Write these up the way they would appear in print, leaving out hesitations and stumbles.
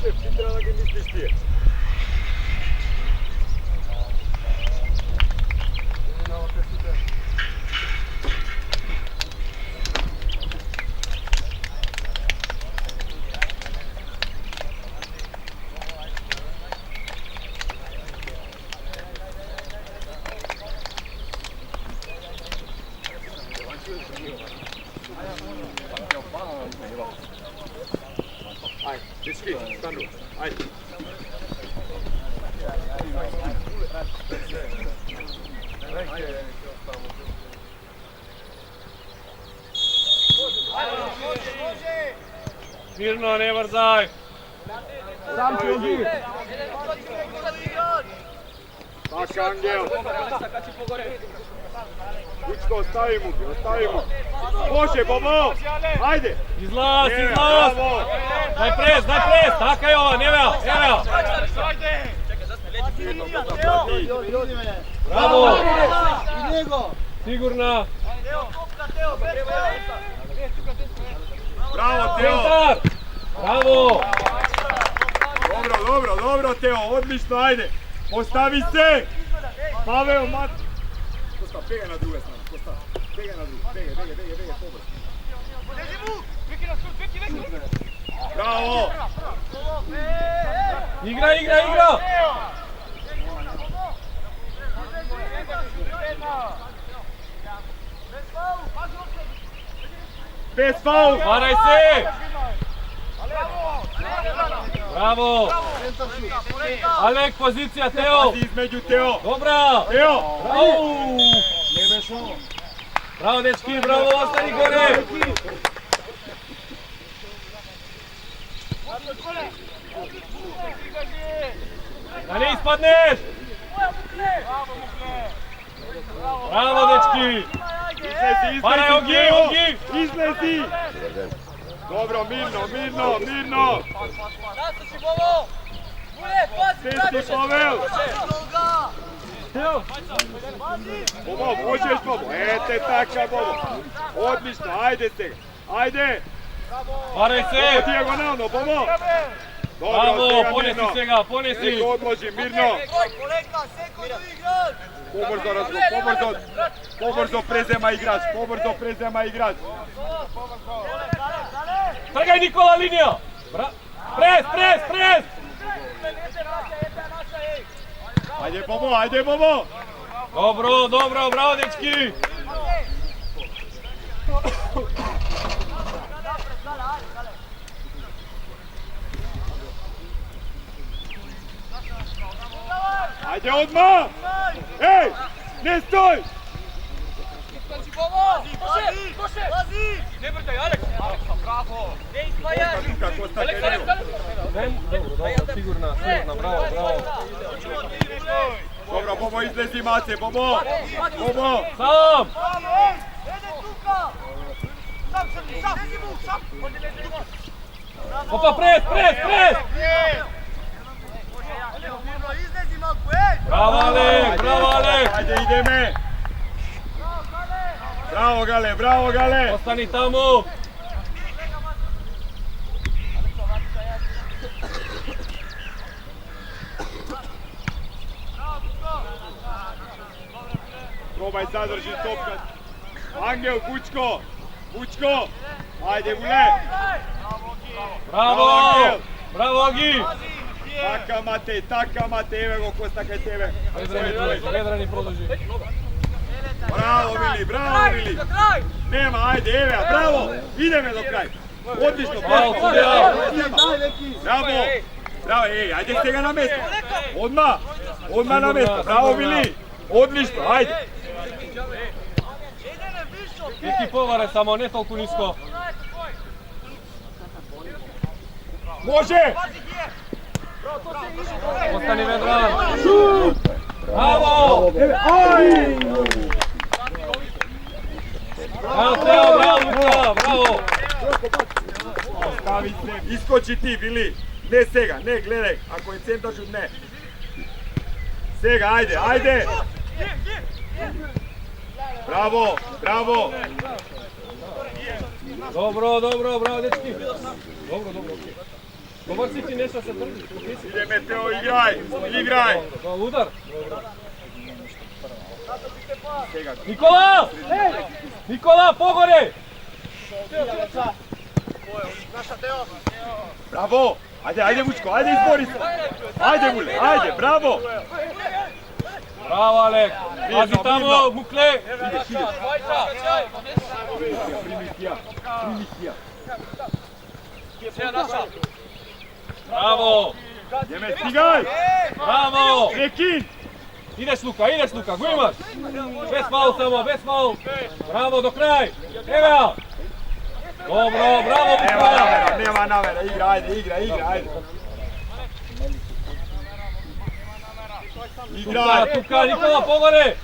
Јосеф, ти треба да ги мислиш тие. Ајде, дечки, стану, ајде. Мирно, не врзај. Сам ти оди. Така, Ангел. Вучко, остави му, остави му. Може, Бобо! Ајде! Излаз, излаз! Дај прес, така е ова, Невел, Невел! Браво! Сигурна! Браво, Тео! Браво! Добро, Тео, одлично, ајде! Постави се! Павел, мат! Коста, бега на друга страна, Коста. Бега на друга, бега, побрз. Браво! Игра! Без фаул! Барај се! Браво! Алек, позиција, Тео! Пази измеѓу Тео! Добра! Тео! Браво! Браво, дечки, браво, остани горе! Да не испаднеш! Браво, дечки! Излези, Барај, Оги! Излези! Добро, мирно! Тести, Павел! Бобо, можеш, Бобо! Ете така, Бобо! Одлично, ајде сега! Ајде! Барај се! Дијагонално, Бобо! Браво, понеси сега, понеси! Нека одложи, мирно! Побрзо презема играч! Тргај, Никола, линија! Прес! Ајде, Бобо! Добро, браво, дечки! Ајde одма! Еј! Не стој! Не брдај, Алекс! Браво! Не Тука, Коста, Кирил! Добро, сигурна, браво! Добро, Бобо, излези маце, Бобо! Сам! Опа, прес! Браво, Алек! Ајде, идеме! Браво, Гале! Остани таму! Пробај задржи топка. Ангел, Вучко! Ајде, Вуле! Браво, Оги! Така, мате, еве го Коста кај тебе. Ведрани продолжи. Браво, Вили! Нема, ајде, еве, браво! Идеме до крај! Одлично, браво! Еј, ајде сега на место! Одма на место! Браво, Вили! Одлично, ајде! Вики поваре, само не толку ниско. Може! Остани Ведран. Браво! Браво! Остави се, искочи ти, Вили! Не сега, не, гледај, ако е центаршут, не. Сега, ајде! Браво! Добро, браво, дечки. Добро, окей. Dobar si ti nešto se drži. Ide Meteo, igraj! Igraj! Udar. Nikola! Nikola, pogore! Bravo! Ajde, ajde Vučko, ajde izbori se! Ajde Vule, ajde, bravo! Bravo Alek! Pazi tamo, Mukle! Bravo! Ideme, stigaj! Bravo! Nekin! Ideš Luka, go imaš! Bez faul samo, bez faul! Bravo, do kraj! Evo ja! Dobro, bravo Mukla! Nema namera, igra, ajde, ajde! Igraj! Tuka, Nikola, pogore!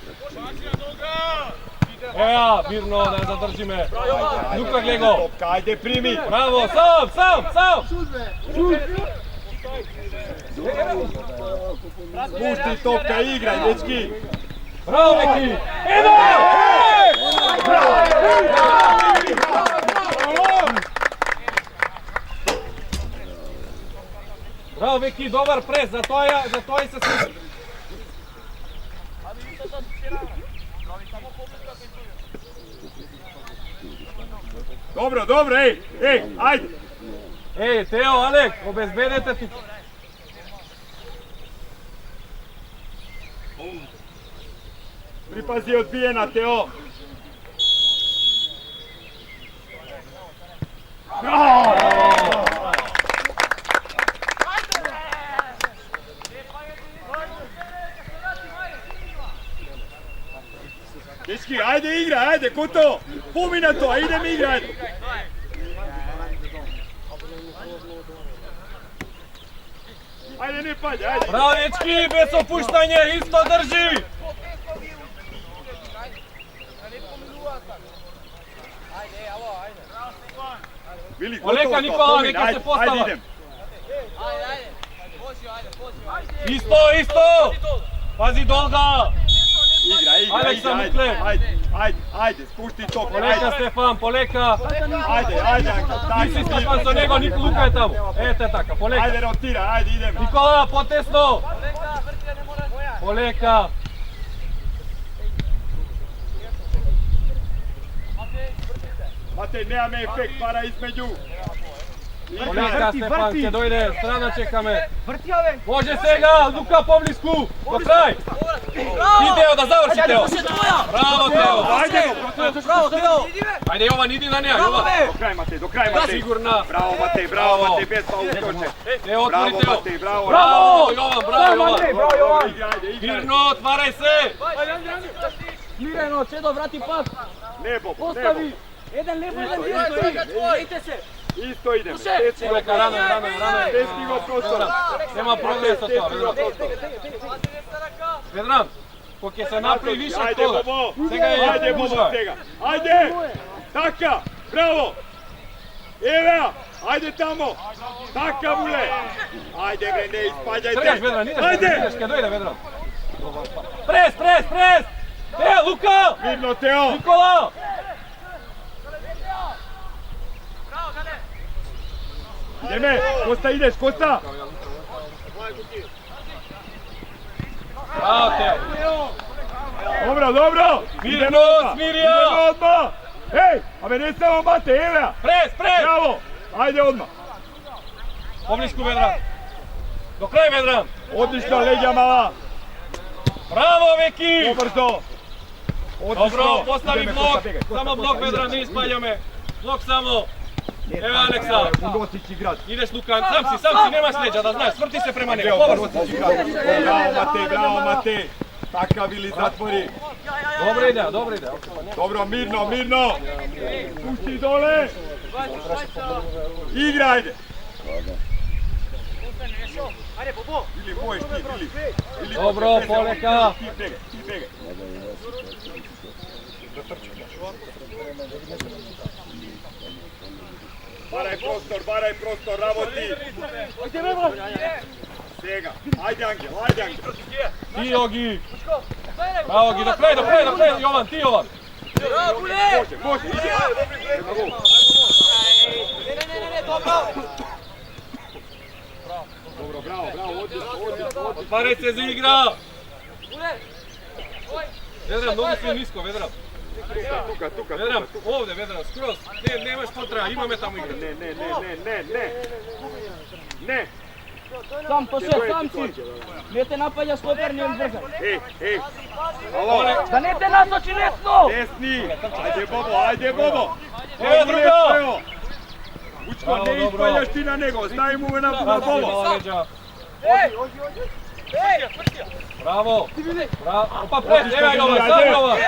Evo ja, Mirno, da ne zadrži me. Luka, glego! Topka, ajde, primi! Bravo, sam! Pušti topka, igraj, dečki! Bravo, Veki! Evo! Bravo, Veki, dobar pres, zato i se sviđa. Dobro, ej, ajde! Ej, Teo, Alek, obezbedite tu. Pripazi, odbijena, Teo! Dečki, ajde igra, ajde, ko to? Pumi na to, a idem igrat! Ajde, ne palje, ajde! Bravo, dečki, bez opuštanja, isto drži! Bili, Oleka, Nikola, neka se postava! Ajde, idem! Isto! Pazi dolga! Igra, Aleksa Mukle. ajde, spušti top, Poleka, ajde! Stefan, poleka! Ajde, Ti si Stefan za njego, Luka je tamo. Eto je tako, poleka. Ajde, rotira, ajde, idem! Nikola, potesno! Poleka! Matej, nema me efekt, para između! Poleka, Stefan, će dojde, strana čeka me. Može se ga, Luka po blisku, do kraj. Ti Teo, da završi Teo. Bravo Teo. Ajde Jovan, idi na njega, Jovan. Do kraj Matej. Sigurna. Bravo Matej, bez faul skoče. Teo, otvori Teo. Matej, bravo. Bravo Jovan, bravo Jovan. Igraj. Mirno, otvaraj se. Smireno, Čedo, vrati pas. Nebo. Postavi. Jedan lijepo, jedan idite se. Isto idem. Poleka, rano. Bez stigo prostora. Nema progresa to, Vedran, koliko se napravi više od toga. Ajde, Bobo, ajde! Taka, bravo! Evo, ajde tamo! Taka, Vule! Ajde, bre, ne ispađajte! Trgaš, Vedran, ideš, kad dojde, Vedran. Pres! Evo, Luka! Mirno, Teo! Nikola! Ideme, Kosta ideš, Kosta! Bravo, Teo. Dobro! Mirno, smirio! Idemo odmah! Ej, a me ne samo mate, evo! Pres! Bravo! Ajde odmah! Poblišku, Vedran. Do kraj, Vedran. Odlično, legija mala! Bravo, Veki! Pobrzo! Dobro, postavi blok. Samo blok, Vedran, ne ispalja me. Blok samo. Evo Aleksa. Unosić igrat. Ideš Luka, sam si, nemaš leđa, da znaš, svrti se prema njega, povrlo. Bravo Matej! Takav ili zatvori! Dobro ide. Dobro, mirno! Pušti dole! Igra, ajde! Ili možeš ti, ili... Dobro, Poleka! Ti begaj! Baraj prostor, ravoti! Sega, ajde Angel! Ti Jogi! Bravo Gi, do kraja, Jovan, ti Jovan! Može, ide! Ne, dobro! bravo, odlično. Otvaraj se za igra! Vedran, nogu si nisko, Vedran. Tuka. Vedran, ovdje, Vedran, skroz. Ne, nemaš potreba, imame tamo igra. Ne. Sam to se, sam si. Ne te napadja stoper, ne odbrzaj. Ej. Alo. Da ne te nasoči nesno! Desni. Ajde, Bobo. Evo druga! Vučko, ne ispaljaš ti na nego, stavi mu na Bobo. Bravo! Opa, pres, evo Jovan, sam Jovan!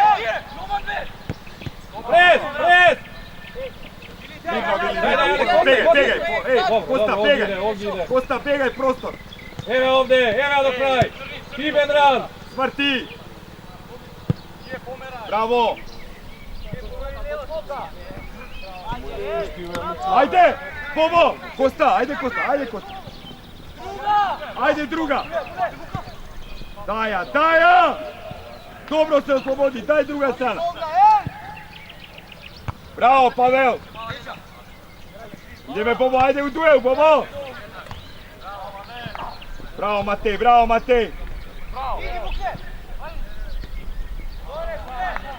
Pres! Kosta, pegaj prostor. Evo ovdje, evo do kraj! Ti Vedran! Smrti! Bravo! Ajde! Bobo! Kosta! Ajde druga! Daja! Dobro se oslobodi, daj druga strana! Bravo, Pavel! Ideme, Bobo, ajde u duel, Bobo! Bravo, Matej!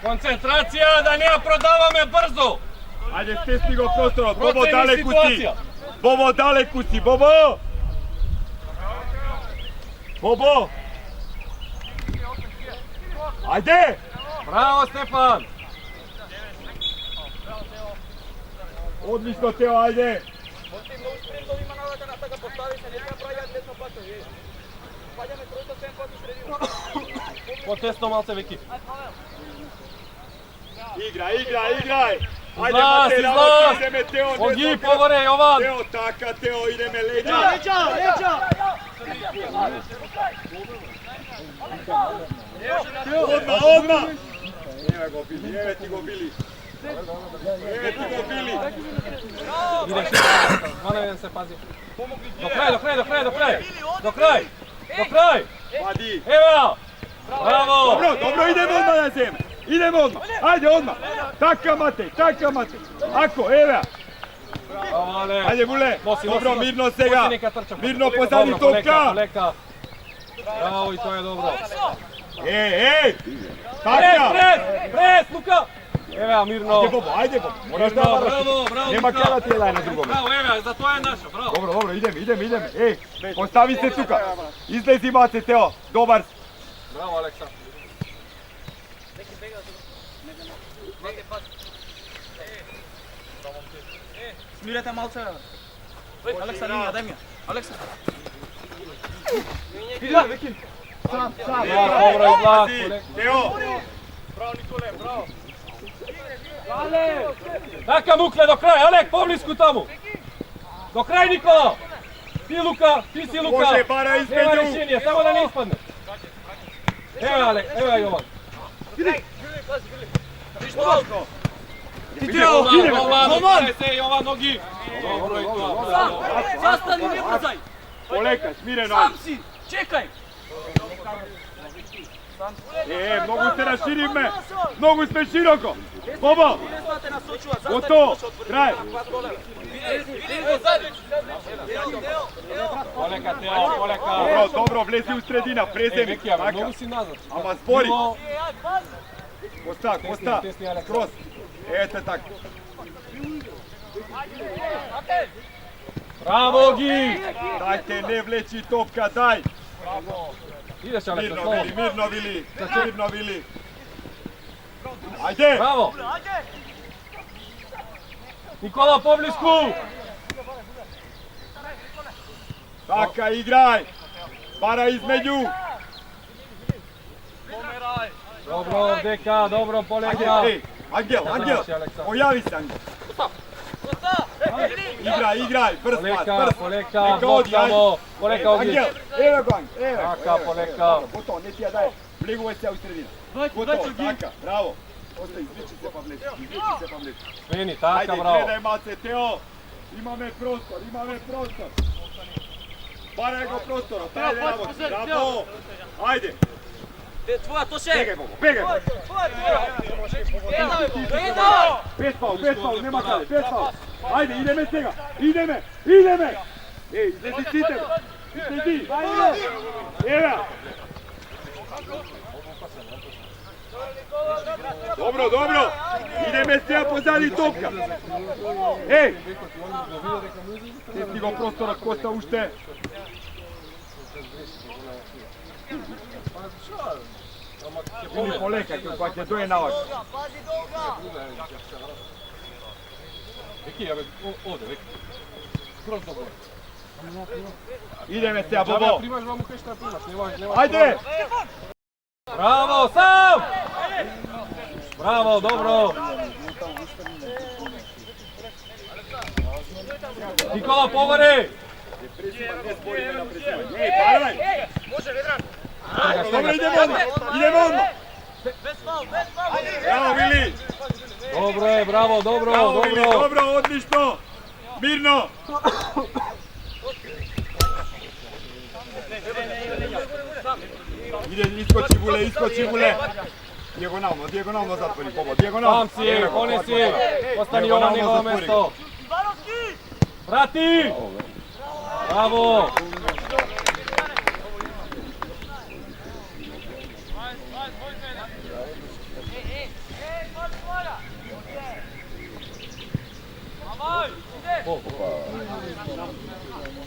Koncentracija, da ne prodavame brzo! Ajde, stesni go prostor, Bobo, Proceni daleku si! situacija. Bobo, daleku si, Bobo! Bobo! Ajde! Bravo, Stefan! Odlično, Teo, ajde! Potesno malce Veki. Igraj! Ajde, Izlaz! ideme, Teo, Ogi, povore, Jovan! Teo, taka, Teo, ideme, leđa! Leđa! Odmah! Evo ti go bili! Ideš, Zvanovijan se pazi. Do kraj! Vadi! Evo! Bravo! Dobro, idemo odmah! Ajde odmah! Taka Matej! Ako, evo! Ajde, Bule! Dobro, mirno se ga! Mirno pozadi topka! Bravo, i to je dobro. Ej! Taka! Pres, Luka! Evo, mirno. Ajde, Bobo! Moraš da Bravo, vratiš. Nema Luka. kjela tijela na drugome. Bravo, evo, za to je naša, bravo. Dobro, idem. Ej, postavi se tuka. Izlezi Mate, Teo. Dobar. Bravo, Aleksa. Smirajte malce. Aleksa, linija, daj mi je. Aleksa. Sam. Dobro, izlaz. Teo. Taka Mukle do kraja, Alek, poblisku tamo. Do kraja Nikola. Ti si Luka. Može, bara Nema između. rješenja, samo da ne ispadne. Evo Alek, evo Jovan. Jovan, se Jovan nogi. Dobro i to. Zastani, ne brzaj. Poleka, smireno. Sam si, čekaj. Mnogo se raširi me. Mnogo sme široko. Bobo. Gotovo. Kraj. Poleka, Teo, poleka. Dobro, vlezi u sredina. Prezemi. Veki, a mnogo si nazad. Ama spori. Bilo- Kosta. Tesni, Aleksa. Kroz. Eto tako. Bravo, Gi. Dajte, ne vleči topka, daj. Ideš, Aleksa, slovo. Mirno vili. Ajde. Bravo. Nikola, poblisku. Taka, igraj. Bara između. Dobro, Deka, dobro, poleka. Ej, Angel. Pojavi se, Angel. Igraj, brz pas. Poleka, blok samo. Poleka ovdje. Angel, evo go, Angel. Taka, poleka. Gotovo, ne ti ja daje. Bliguje se u sredinu. Gotovo, taka, bravo. Ostaje, izliči se pa vleči. Svini, taka, Ajde, bravo. gledaj Mace, Teo. Imame prostor. Baraj go prostora, taj bravo. Ajde. Tvoja, to še. Begaj. Pet faul, nema kale, pet faul. Ajde, ideme s njega, ideme. Ej, izlezi Citer. Sedi. Evo. Dobro, dobro. Ideme se ja pozadi topka. Ej. Ne stigo prostora Kosta ušte. Ili poleka, pa će to je navak. Veki, ovdje, Veki. Kroz dobro. Ideme se ja, Bobo. Primaš vam u kaj šta primaš, nemaš. Ajde. Bravo, sam! Bravo, dobro. Nikola, povore! Ej, paraj! Može, Vedran! Dobro, idemo odmah! Bravo, Vili! Dobro je, bravo, dobro, Bravo, Vili, dobro. dobro, odlično! Mirno! Ide, iskoči Vule! Dijagonalno zatvori, Bobo, dijagonalno! Tam si, kone si, ostani ovo njegovo mesto. Vrati! Bravo!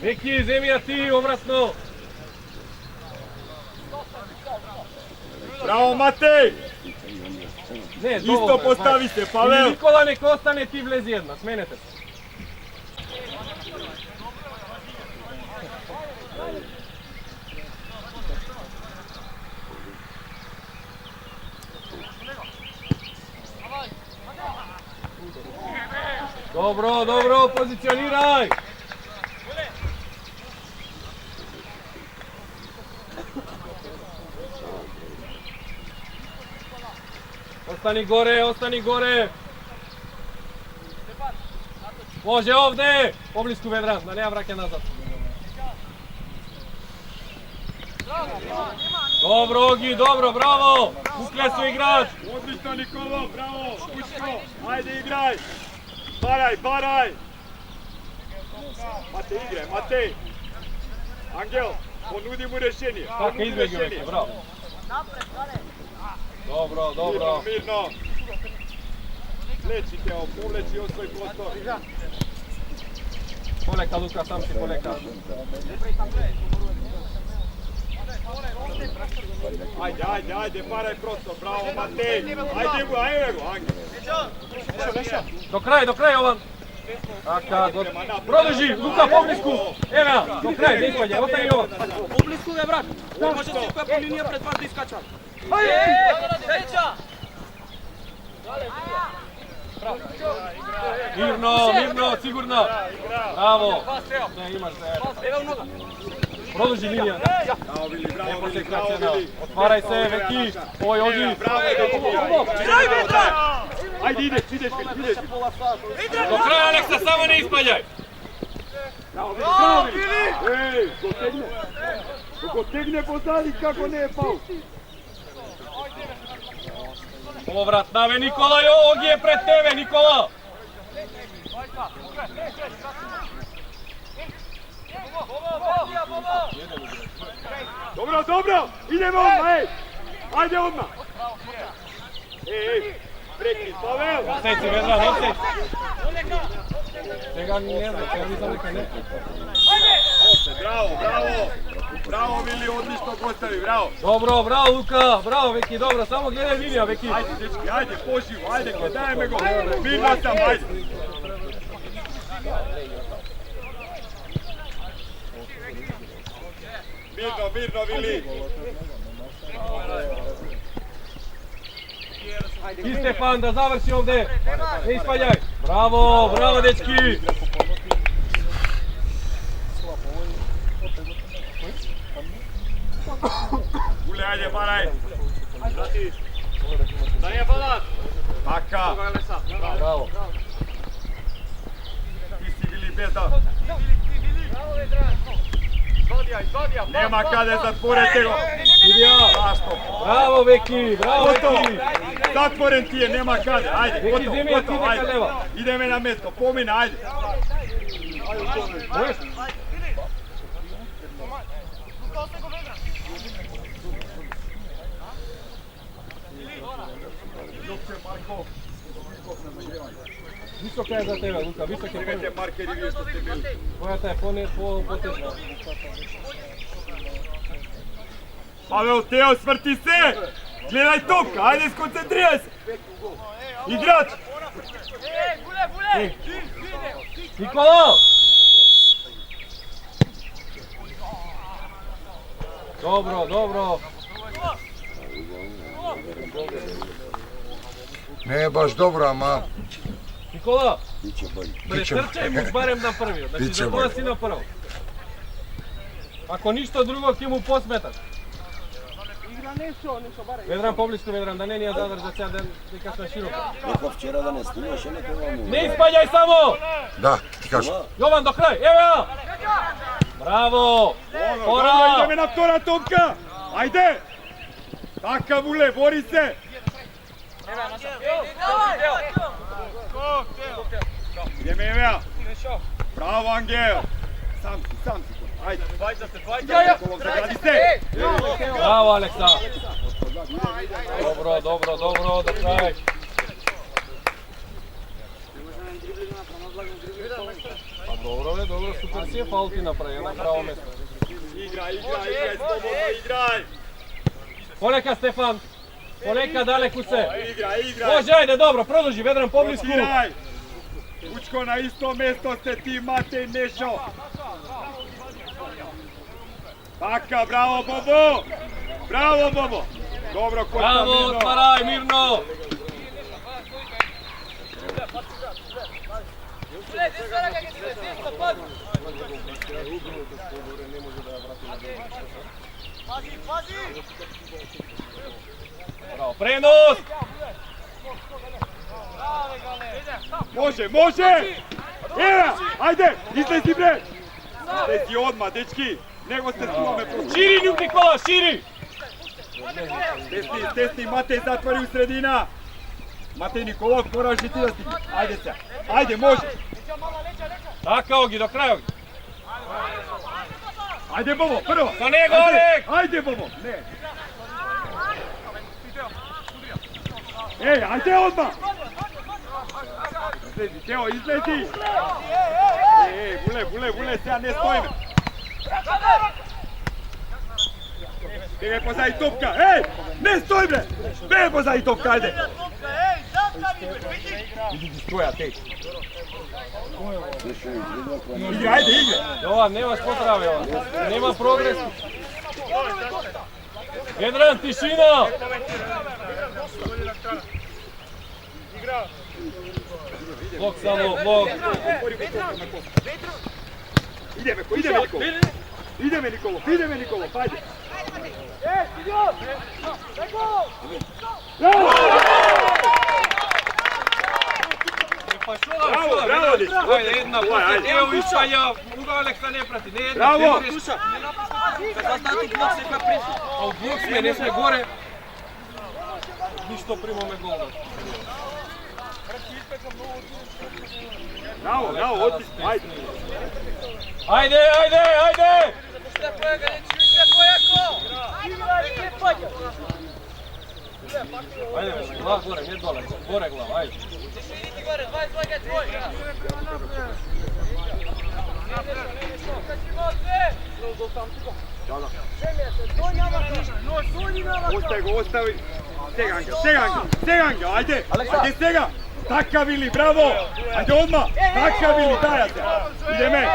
Veki, zemlja ti, obratno! Bravo, Matej! Ne, Isto postavi se, Pavel! Nikola nek ostane, ti vlezi jedna, smenete se. Dobro, dobro, pozicioniraj! Ostani gore, ostani gore! Može ovde! Poblisku Vedran, da nema vrake nazad. Dobro, Ogi, dobro, bravo! Ukle su igrač! Odlično, Nikolo, bravo! Puško, ajde igraj! Baraj! Matej, igraj, Matej! Angel, ponudi mu rješenje. Tako izbjegi Veki, bravo. Dobro. Mirno. Lečite, povleči od svoj prostor. Poleka, Luka, sam si poleka. Ajde, paraj prostor, bravo Matej. Ajde go, Angel. Do kraja, Jovan. Taka, produži, Luka, po blisku. Evo, do kraja, ne ispadje, ostani Jovan. Po blisku je, brat. Može se koja po linija pred vas da iskača. Mirno, sigurno. Bravo. Ne, imaš se. Produži linija. Bravo, Vili. Otvaraj se, Veki. Oj, Ogi. Bravo, ajde, ideš. Do kraja, Aleksa, samo ne ispaljaj. Bravo, Vili. Ej, go tegne pozadi kako ne je pao. Povrat nave, Nikola, Ogi je pred tebe, Nikola. Dobro, idemo odmah, ej! Ajde odmah! Ej, prekid, Pavel! Offside si, Vedran, offside. Čega ne zna, čega nisam neka ne. Bravo, Vili, odlično postavi, bravo! Dobro, bravo, Luka, bravo, Veki, dobro, samo gledaj linija, Veki. Ajde, dečki, ajde, poživo, ajde, daj me go! Mirno sam, ajde! Mirno, Vili! I Stefan, da završi ovde. Ne ispaljaj. Bravo, dečki. Ule, ajde, paraj! Da nije palat! Taka! Bravo. Ti si Vili bezda! Izvadija! Nema kada zatvorete go! Zašto? Bravo, Veki, bravo, Gotovo! Veki. Zatvoren ti je, nema kada! Ajde, Veki, gotovo, zimi, ti neka ajde! leva. Ideme na mesto, pomina, ajde! Висока е за тебе, Лука, висока е Имате први. маркери вие што сте били. Твојата е по-тежна. Павел, Тео, сврти се! Гледај топка, ајде сконцентрирај се! Играч! Никола! Добро, добро. Не е баш добро, ама Никола, биće bolje. претрчај му барем на првиот. Значи, Биче за тоа боле. си на прво. Ако ништо друго, ќе му посметаш. Ведран поблиску, Ведран, да не ни ја задржат сега дека сме широко. Neko včera da ne snimаше, neko vam Не испаѓај само! Da, ti kažem. Јован, до крај, ево! Браво! Dobro, Ора! ideme na vtora topka! Ajde! Taka Vule, bori se! Ideme Evea! Bravo Angel! Sam si. Ajde! Zagradi se! Браво, Алекса! Добро, добро, добро, до крај. Па добро бе, добро, супер си е фаул ти направи, на право место. Igraj, slobodno igraj! Полека, Стефан! Полека, далеку се! Igraj! Може, ајде, добро, продолжи, Ведран поблиску. Igraj! Učko na isto mesto ste ti, Matej Nešo! Taka, bravo Bobo! Bravo Bobo! Dobro, Kosta, Браво, mirno! отварај, мирно! Браво, пренос! Može! Evo, ajde, izlezi bre! Izlezi odmah, dečki! Nego ste tu me prošli. Шири, Њук Никола, шири! Tesni, Matej zatvori u sredina! Matej Nikolov, moraš i ti da stigne. Ajde se, ajde, može! Така, Оги, до крај, Оги. Ajde Bobo, prvo! Sa njega, Ajde, Oleg! Ajde Bobo, ne! Ej, ajde odmah! Izlezi, Teo, izlezi! Ej, Vule, se ja ne stojim! Bjegaj pozadi topka, ej! Ne stoj bre! Bjegaj pozadi topka, ajde! Idi stoja, tej! Igra, ajde, igra! Јован, немаш потрави, Јован. Нема прогрес. Ведран, тишина! Блок само, блок. Ideme Nikolov, ajde! Па шо, Браво, дечко! Ајде, една, Ајде. ево испања, Уга Алекса не прати, не една. Браво! А у блок сме, не сме горе. Ништо примаме гол. Bravo, odlično, ajde! Ајде, ајде, ајде! Ајде, бе, глава горе, не доле, горе глава, ајде. Ostavi! Stegan ga, ajde! Ajde stega! Taka Vili, bravo! Ajde odmah! Taka Vili, dajate! Ideme!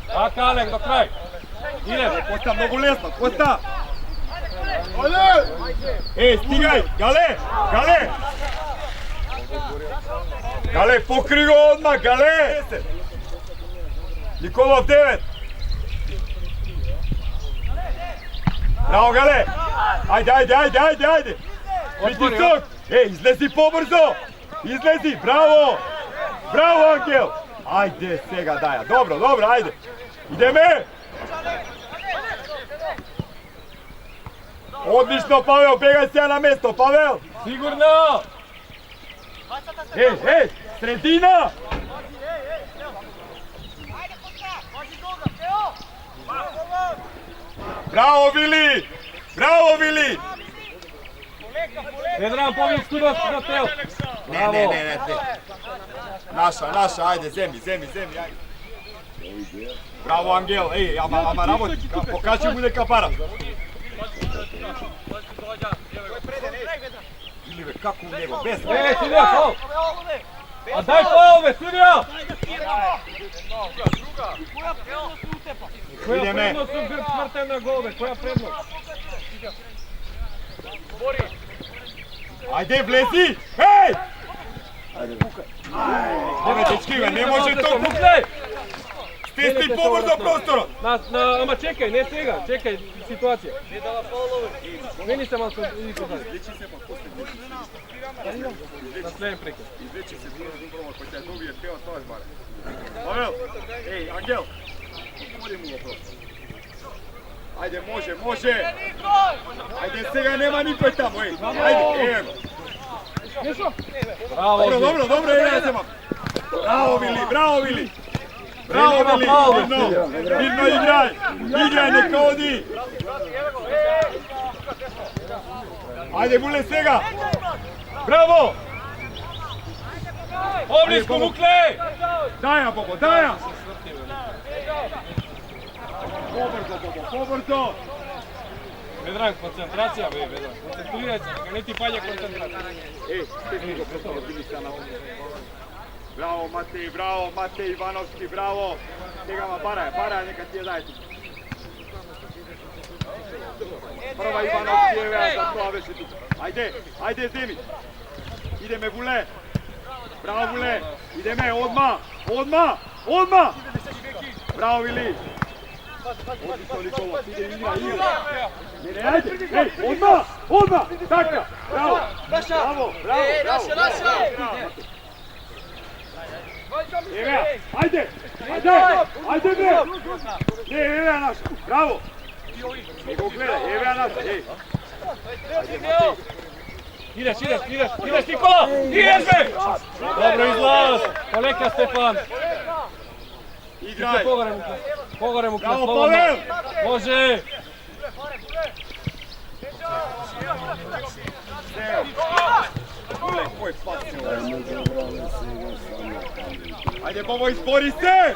Така, Алек, до крај. Иде. Kosta mnogo lesno, Kosta! Ej, stigaj! Gale! Gale, pokri go odmah, Gale! Nikolov 9! Bravo, Gale! Ajde! Pritisok! Ej, izlezi pobrzo! Izlezi, bravo! Bravo, Angel! Ajde, svega daja, dobro, ajde! Ideme! Odlično, Pavel, begaj se na mesto, Pavel! Сигурно! Ej, sredina! Bravo, Vili! Ведран, поблиску до тел. Ne. Naša, ajde, zemlji, ajde. Bravo, Angel, ej, ama работи, покажи му дека пара. Или бе, како у него, без... Судија, фол! А дај фол, бе, судија! Која предност од Грб смртен на гол, бе, која предност? Ајде, влези! Ей! Абе, дечки, бе, не може толку... Мукле! Стести побрзо просторот! Ама чекај, не сега, чекај ситуација. Не дава фолове. Мени се малку иди позади. На следен прекид. Излечи се добро, кој ќе добие пеот тоа баре. Павел, ей, Ангел. Отвори му го просто. Ајде, може. Ајде, сега нема никој таму, ей. Ајде, ево го. Добро, ева се мам. Браво, Вили. Браво, Мирно играј, нека оди. Ајде, Буле, сега. Браво. Облиску, Мукле! Даја, Бобо, даја. Побрзо. Ведран, концентрација, бе, Ведран. Концентрирај се, нека не ти паѓа концентрација. Стегни го просторот, били са на Браво, Матеј Ивановски, браво. Сега ма барај, нека ти ја дај. Прва Ивановски, еве, за тоа беше тук. Ајде, земи. Идеме, Буле. Браво, Буле. Идеме, одма. Браво, Вили. Одлично, Никола. Иде, Не, ајде. Ей, одма. Така. Браво. Еве, ајде бе! Не, еве наша, браво! Не го гледај, еве наша, ей! Идеш, Никола! Идеш, бе! Добро излаз! Полека, Стефан! Играј! Погоре му, Браво, Павел! Може! Кој пас се Ајде, Бобо, избори се!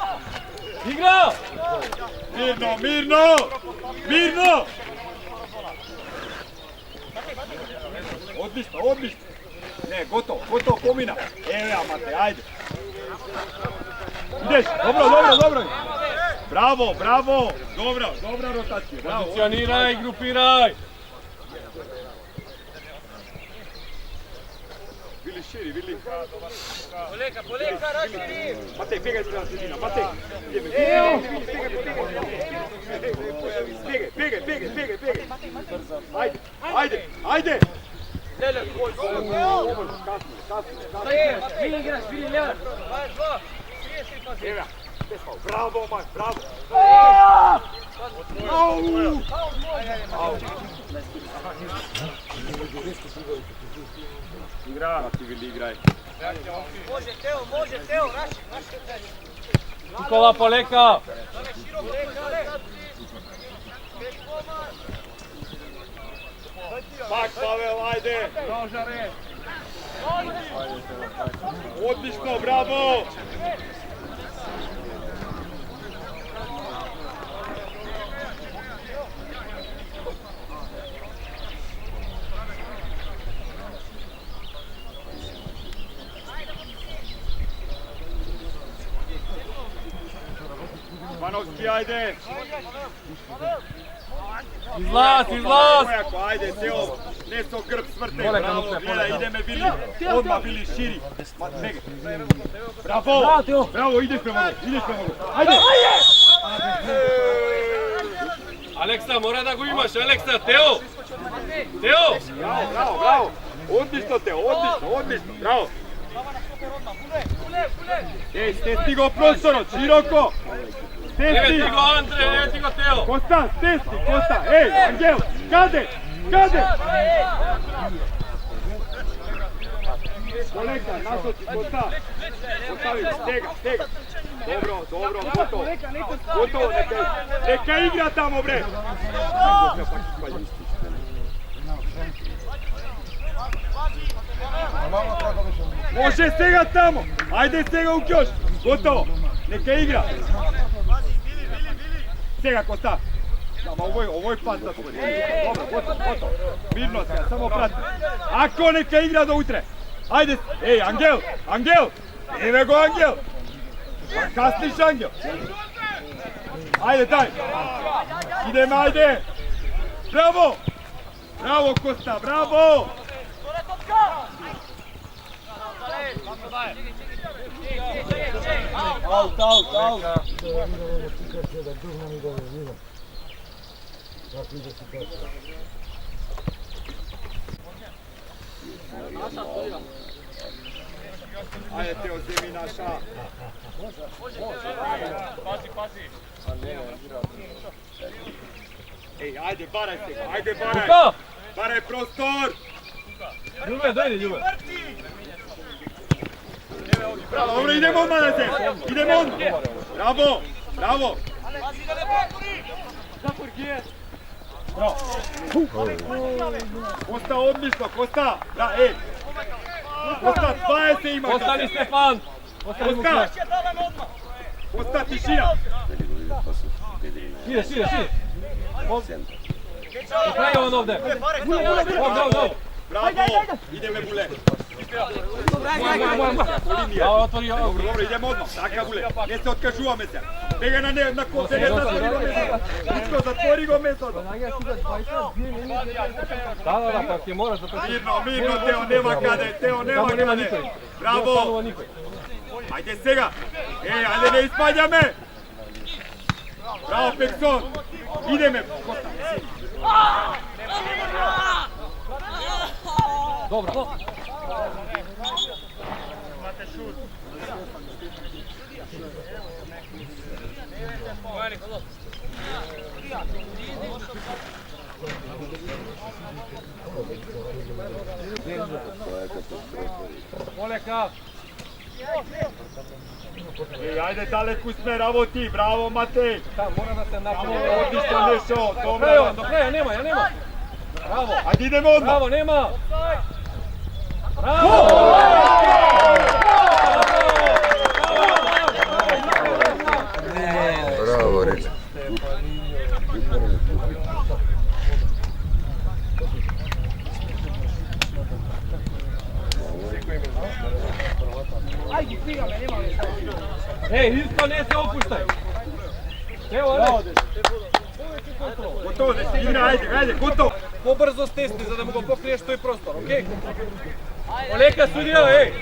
Игра! Мирно! Одлично! Не, готово, помина. Еве, Матеј, ајде. Идеш, добро. Браво. Добра ротација, браво. Позиционирај, групирај. Вили шири. Полека, расшири. Матеј, бегај према средина, Матеј. Бегај. Ајде. Вили играш, Вили лева. Еве, браво, ман, браво. Играј. Може, Тео, раши. Никола, полека. Пак, Павел, ајде. Одлично, браво. Ивановски, ајде. Излаз! Ајде, Тео, не со грб смртен, Полека, браво, Мукле, гледа, полека. идеме Вили, одма Вили шири. Браво, идеш према го, ајде! Алекса, мора да го имаш, Алекса, Тео! Браво! Одлично, Тео, одлично, браво! Ей, стести го просторот, широко! Еве ти го Андре, еве ти го Тео! Коста, ей, Ангел, каде? Полека, насочи, Коста. Остави, стега. Добро, готово, нека игра тамо, бре. Мама, како беше? Može сега tamo. Ajde сега u kioš. Gotovo. Neka igra. Сега Коста. Ама овој пат да се. Добро, готово. Mirno сега, само прати. Ако нека игра до утре. Ајде, еј, Ангел! Еве го Ангел! Касниш Ангел! Ајде, дај! Идеме, ајде! Браво! Браво, Коста, браво! Аут. Ajde Teo, zemi naša. Pazi. Ej, ajde, baraj se, ajde baraj. Luka! Baraj prostor. Ljube, dojde Ljube. Dobro, idemo odmah na se. Idemo odmah. Bravo. Kosta odlično, Kosta. Ej. Kosta, 20 ima. Ostani Stefan. Ostani Mukle. Kosta, tišina. Šire. Pokraj on ovde. Ovde. Bravo, ideme Bule. Otvori. Dobro, idemo odmah. Taka Bule, ne se otkažuvame se. Bega na kote, ne zatvori go mesto. Ičko, zatvori go mesto. Da, pa ti moraš zatvori. Mirno, Teo, nema kade. Bravo. Ajde сега. Ej, ajde ne ispadja me. Bravo, Pekson. Ideme. Dobro. Moleka. Ej, ajde daleku smeravo ti, bravo Matej. Mora da se napravi. Odlično nešto, Do kraja, nema. Bravo. Ajde idemo odmah. Bravo, nema. Bravo. Bravo, Rene. Ej, isto ne se opuštaj. Evo, ne. Gotovo, da se igra, ajde, gotovo. Pobrzo stisni, za da mu ga pokriješ to je prostor, okej? Poleka sudija, ej!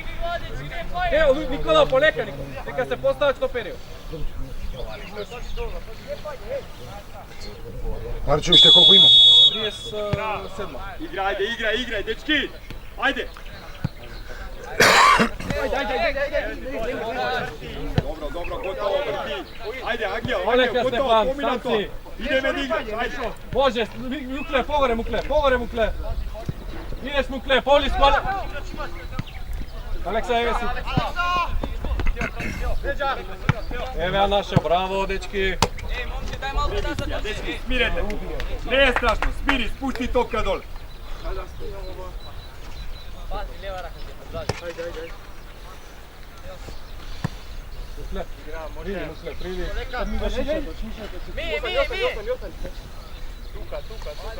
Evo, Nikola, poleka, neka se postava stoperio. Marče, ušte koliko ima? 37. Igraj, dečki. Ajde. Dobro, gotovo, vrti. Ajde, Angel, Poleka, gotovo, Stefan, pomina sam to. si. Ideme da igraš, ajde. Može, pogore Mukle. Ideš Mukle, Pavlis, hvala. Aleksa, evo si. Evo naša, bravo, dečki. Dečki, smirete. Ne je strašno, smiri, spusti topka dole. Mukle, pridi. Mi! Tuka,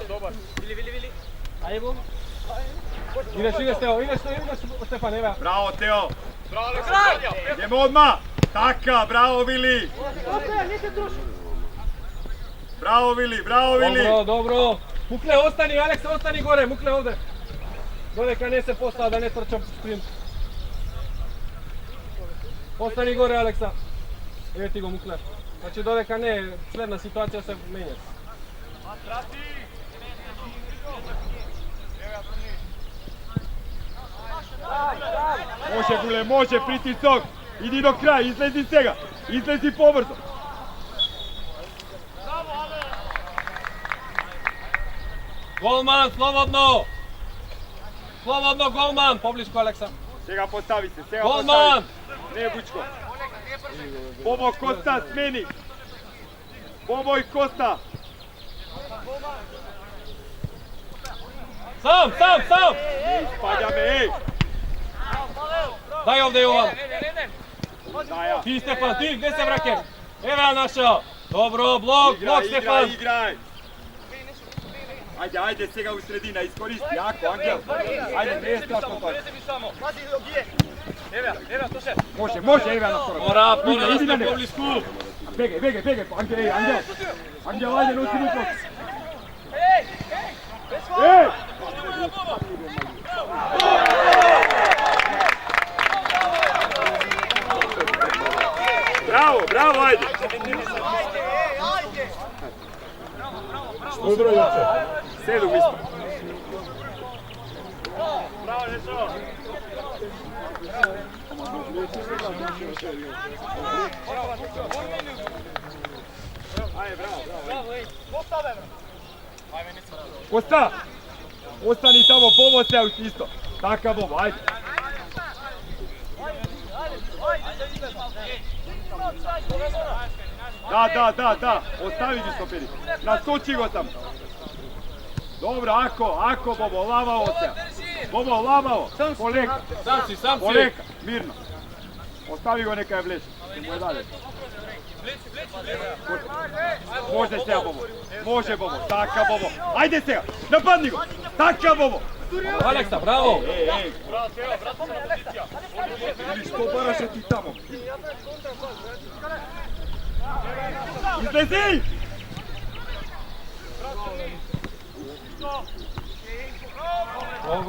dobar. Vili. Ajde, bom. Ideš, Teo, ideš, Stefan, evo. Bravo, Teo. Idemo odmah. Taka, bravo, Vili. Bravo, Vili. Dobro. Mukle, ostani, Aleksa, ostani gore, Mukle ovde. Dole kad ne se postava da ne trčam sprint. Ostani gore, Aleksa. Evo ti go, Mukle. Znači dole kad ne, sledna situacija se menja. Može, Gule, može, pritisok. Idi do kraja, izlezi svega. Izlezi pobrzo. Golman, slobodno! Slobodno, golman! Poblisko, Aleksa. Svega postavi se, Golman! Ne, Bučko. Bobo, Kosta, smeni. Bobo i Kosta. Sam! Ne ispadja me, ej. Daj ovdje Jovan. Ti Stefan, ti, gdje se vrakem? Evo ja našao. Dobro, blok Stefan. Igraj. Ajde, сега u sredina, iskoristi, jako, Angel. Ajde, ne je strašno to. Može, Eva na skoro. Mora da ste poblisku. Begaj, Angel, ajde, nosi ruku. Bravo, ajde. Udro Joče. Sedu isto. Bravo, Nešo. Ajde, bravo. Kosta! Ostani tamo, Bobo se isto. Taka Bobo, ajde. Da, ostavi gi stoperi. Naskoči go tamo. Dobro, ako Bobo, lavao se. Bobo, lavao. Poleka. Sam si. Poleka, mirno. Ostavi go neka je vleče. Može se, Bobo. Može, Bobo. Taka, Bobo. Ajde se, napadni go. Taka, Bobo. Aleksa, bravo. Ej. Vidiš, što baraše ti tamo. Izlezi!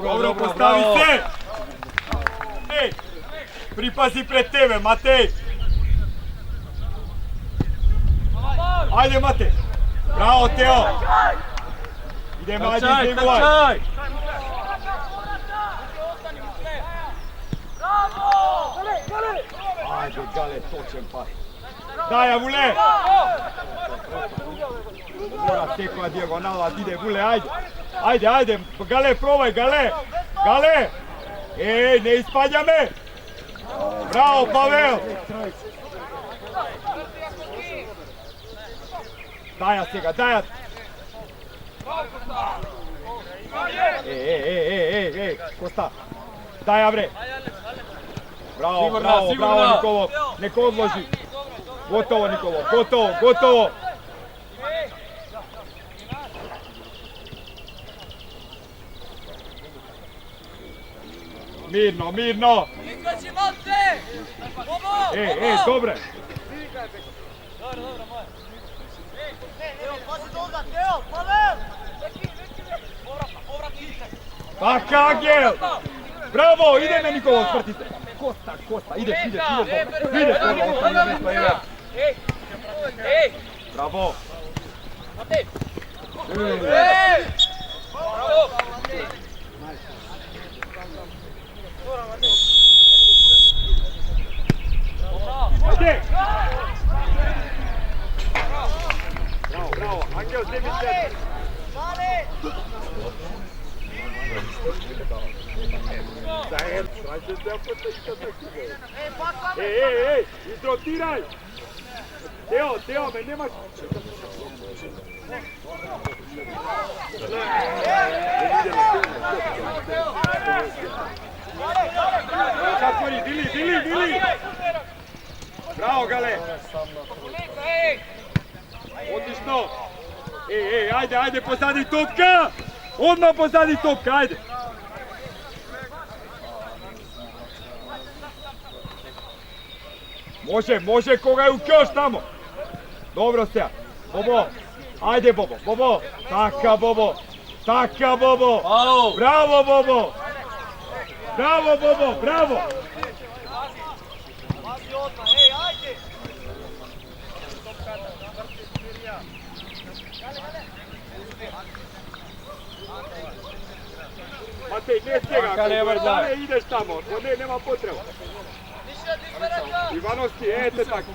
Dobro, postavi se! Ej, pripazi pred tebe, Matej! Ajde, Matej! Bravo, Teo! Idemo, ajde, izbjeguvaj! Ajde, Gale, točen pas! Daj, Vule! Mora tekova dijagonala, ide Vule, ajde! Ajde, Gale, probaj, Gale! Ej, ne ispadja me! Bravo, Pavel! Daja se ga, daja! Ej, Kosta! Daja, bre! Bravo, Nikolo! Neko odloži! Gotovo, Nikolo, gotovo! Mirno! Ej, dobre! Taka, Angel! Bravo, ide me Nikolo, sprti se! Kosta, ideš, bravo! Ajde! Bravo, Angel, tebi se! Ej, izrotiraj! Teo, me nemaš... Zatvori, Dili! Bravo, Gale! Odlično! Ej, ajde, pozadi topka! Odmah pozadi topka, ajde! Može, koga je u kjoš tamo! Dobro se, Bobo! Ajde, Bobo! Taka, Bobo! Bravo, Bobo! Bravo! Matej, ne stega, ako ne ideš tamo, nema potreba. Ivanovski, ete tako.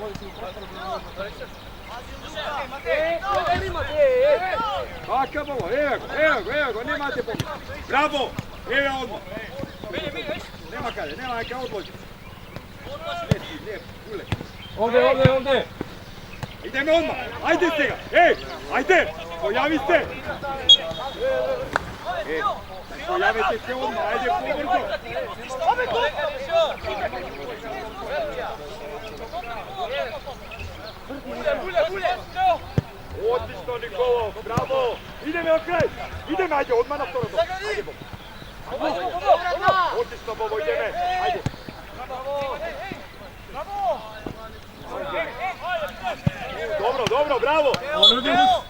Taka, Bobo, evo go, nemate pomoć. Bravo, evo odmah. Nema kada, nema neka odloži. Ovdje. Ideme odmah, ajde se ga, ajde, pojavi se. Pojavite se odmah, ajde pobrzo. Odlično Nikolo, bravo. Ideme na kraj, ideme, ajde, odmah na storodu. Ajde Bobo. Odlično Bobo, ideme, ajde. Dobro, bravo. Bravo, dečko.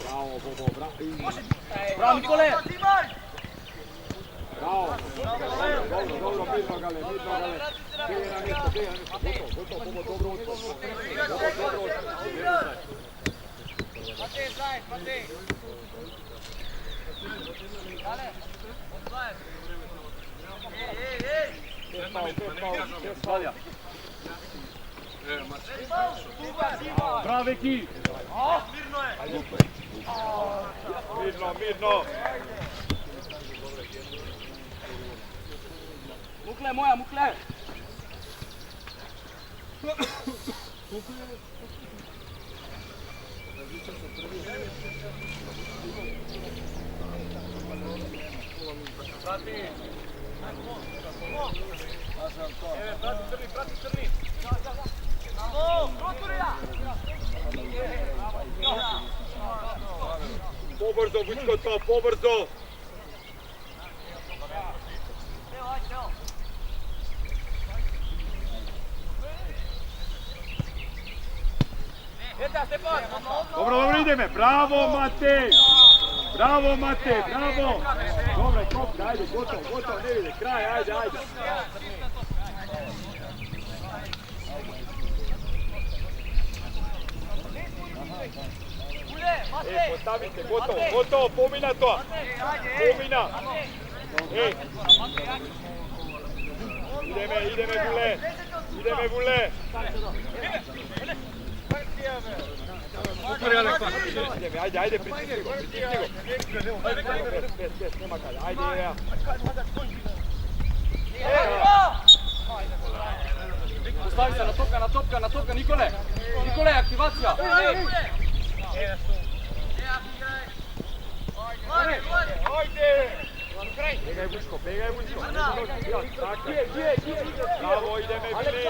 Bravo, Bobo, bravo. Bravo, Nikole! Bravo. Dobro, mirno Gale. Bije na mjesto, gotovo, Bobo, dobro odšlo. Matej, Zajec, Matej! Gale! Odvajaš! Bravo, Eki! Mirno. Mukle, moja, mukle! Prati crni! Pobrzo, Vučko, to, pobrzo! Dobro, ideme! Bravo, Matej! Bravo! Dobro, kopka, ajde, gotovo, ne vidi, kraj, ajde! Postavite, gotovo, pomina to! Pomina! Ideme, Vule! Ajde, pritisni go! Bez, nema kada, ajde, ja! Postavi se na topka, Nikole! Nikole, aktivacija! Begaj Vučko! Bravo, ideme, Vili!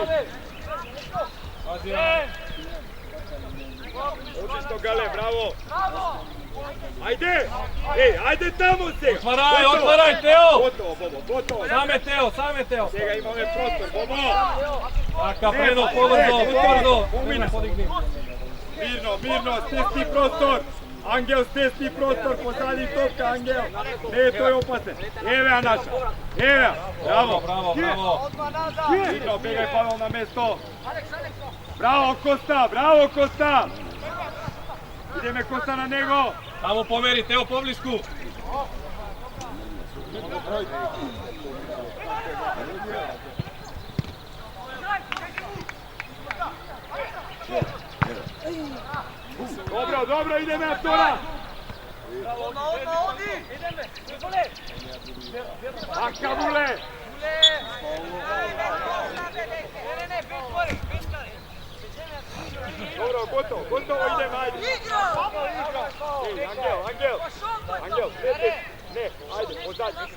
Odlično, Gale, bravo! Ajde tamo se! Otvaraj, Teo! Gotovo, Bobo, gotovo! Same Teo! Njega imamo prostor, Bobo! Taka, predo, pobrzo! Podigni! Mirno, stesti prostor! Angel, stesti prostor, pozadi topka, Angel! Ne, to je opasne! Evo naša! Bravo! Mirno, begaj Pavel na mesto! Bravo, Kosta! Ideme, Kosta, na nego! Tamo pomeri, Teo po blisku! Dobro, ideme, Artura! Taka, Vule! Dobro, gotovo, ideme, ajde! Angel, ne, ajde, pozadnji!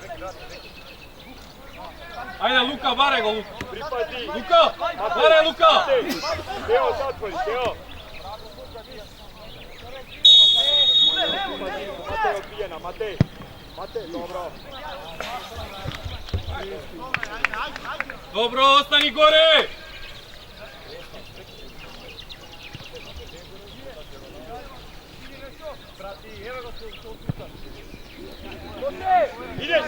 Ajde, Luka, bare go, Luka! Pripazi! Luka! Bare, Luka! Teo, zatvori, Teo! Matej odbijena, Matej, dobro! Dobro, ostani gore! Ideš,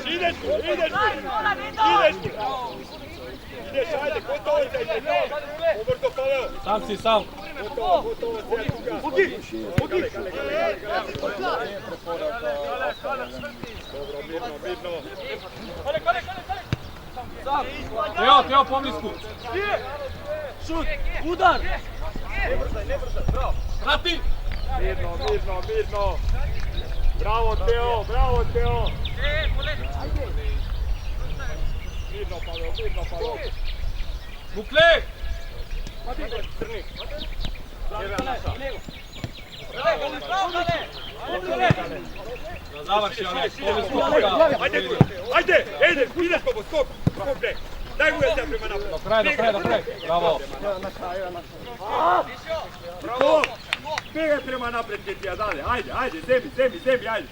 ajde, gotovo ideš, pobrzo Pavel! Sam si, sam! Gotovo, sve tuga! Bugi! Dobro, mirno! Teo, poblizku. Šut, udar! Prati! Mirno. Bravo Teo. Mirno Pavel. Bukle! Da završi Alex, poblizku. Ajde, ideš Bobo, skok bre. Daj mu se prema napred. Do kraja. Bravo. Bravo. Begaj prema napred gdje ti ja dale. Ajde, zemlji, ajde.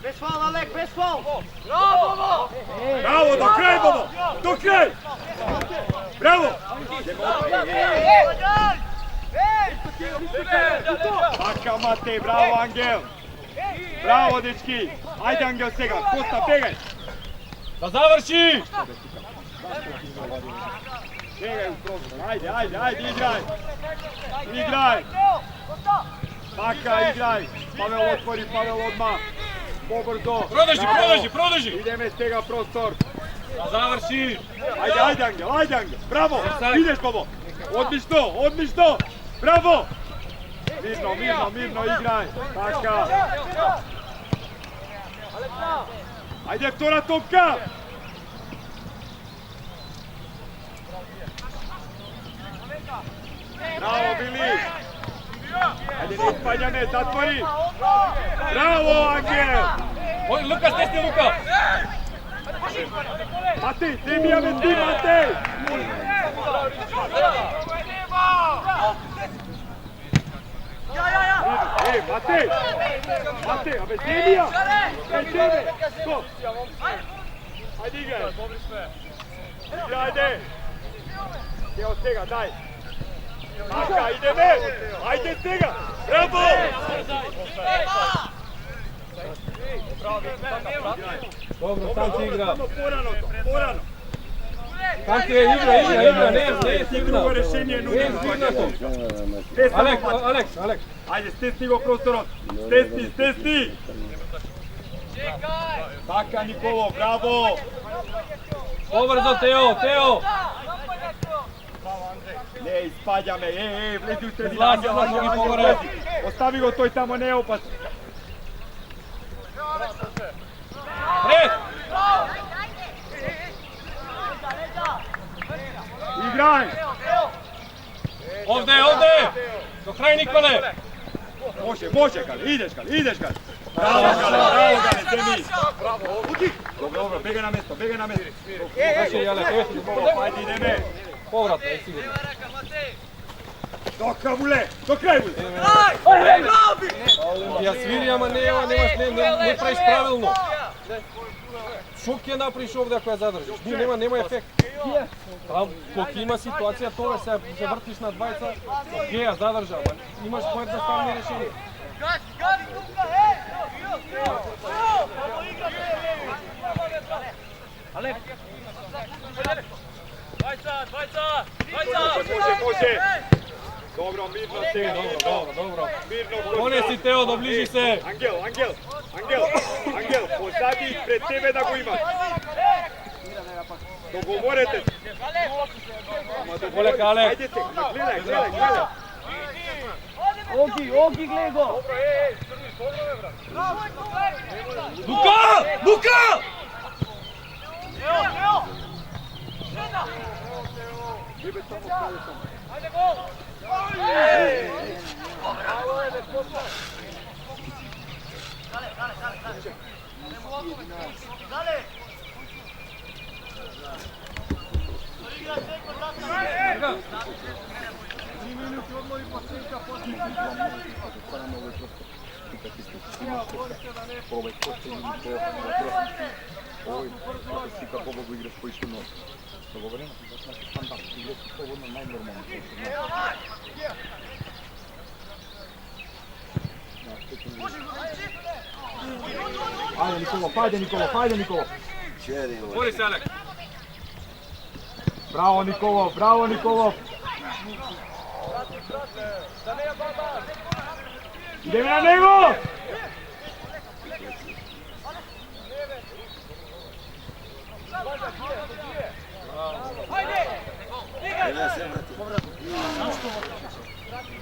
Bez faul, Alek, bez faul! Bravo, do kraj Bobo, do kraj! Bravo! Baka Matej, bravo Angel! Bravo dečki! Ajde Angel сега, Kosta begaj! Da završi! Begaj u prostor, ajde, igraj! Baka, igraj! Pavel otvori, Pavel odmah! Pobrzo! Продолжи! Ideme stega prostor! Da završi! Ajde Angel! Bravo! Ideš Bobo! Odlično! Bravo! Mirno, igraj! Baka! Ajde, vtora topka! Bravo, Bili! Ajde, ne ispanjane, zatvori! Bravo, Angel! Luka, stisni Luka! Matej, Demija me ti, Matej! Matej, a bez Demija! Bez tebe! Stop! Ajde, igraj! Ajde! Evo stega, daj! Maka, ideme! Ajde stega! Bravo! Dobro, sam ti igra. Samo porano! Sam ti je igra, ne sigurno. Drugo rešenje nudim. Alex. Ajde, stesni go prostorom. Stesni! Baka Nikolo, bravo! Pobrzo, Teo! Ne, ispadja me, vlezi u sredinu. Izlazi, drugi povrati. Ostavi go, to je tamo neopasno. Red! Igraj! Ovde! Do kraja Nikole! Može, Kale, ideš Kale! Bravo Kale, zemlji! Dobro, begaj na mesto! Znači, Alex, Ajde, ideme! povrat, je sigurno. Do kraj bule! Ja sviri, ама не правиш правилно. Шо ќе направиш овде ако ја задржиш? Нема ефект. Кога има ситуација, тоа се вртиш на двајца, окей, ја задржа, ама имаш поедноставни решенија. Može! Dobro, mirno se! Dobro. Mirno, Понеси Тео, доближи се! Angel, posadi ih pred tebe da go imaš. Dogovorete se. Оле, Кале! Ajde se, gledaj. Оги, гледай го! Лука! Ой, си како го играш поиштено. Договорено, значи стандард, играш слободно најнормално. Ajde Nikola. Бори се, Алек! Браво, Николов, браво, Николов. Идеме на него!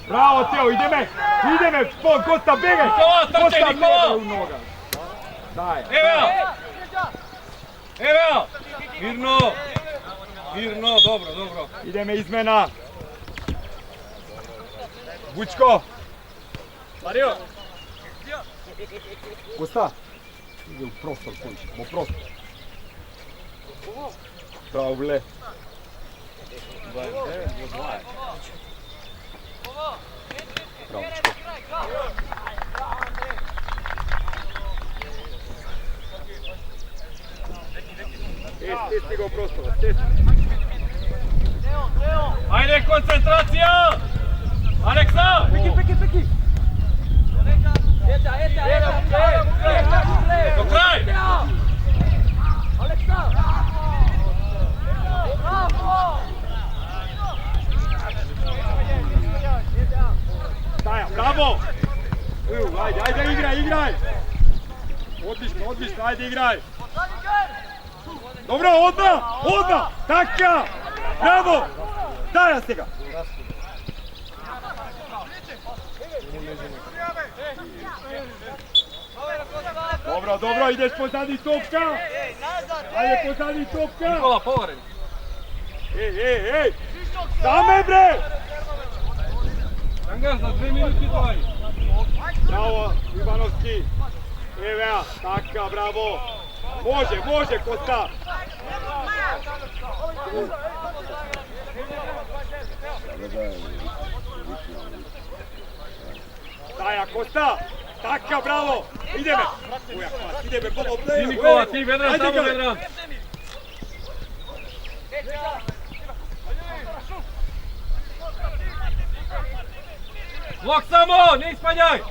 Браво, Тео, идеме! Идеме! Коста, бегај! Никола, трчај, Коста, Никола! бегај у нога. Дај. Ево! Мирно! Мирно, добро, добро. Идеме измена. Вучко. Марио! Коста. Иде у простор, којш, во простор. Браво, вле. Браво, Вучко. Стисни го простор, стисни. Ајде, концентрација! Алекса! Пеки! До крај! Стаја, браво! Ајде, играј! Одлично, ајде, играј! Добро, одма! Така! Браво! Стаја сега! Добро, идеш позади топка! Ајде, позади топка! Никола, поварен. Еј! Саме, бре! Ангар, за 2 минути дај. Браво, Ивановски! Евеа, така, браво! Може, Коста! Стаја, Коста! Така, браво! Идеме! Идеме, Бобо, Ти, Никола, ти, ведран, само Гале. ведран. Блок само, не испањај!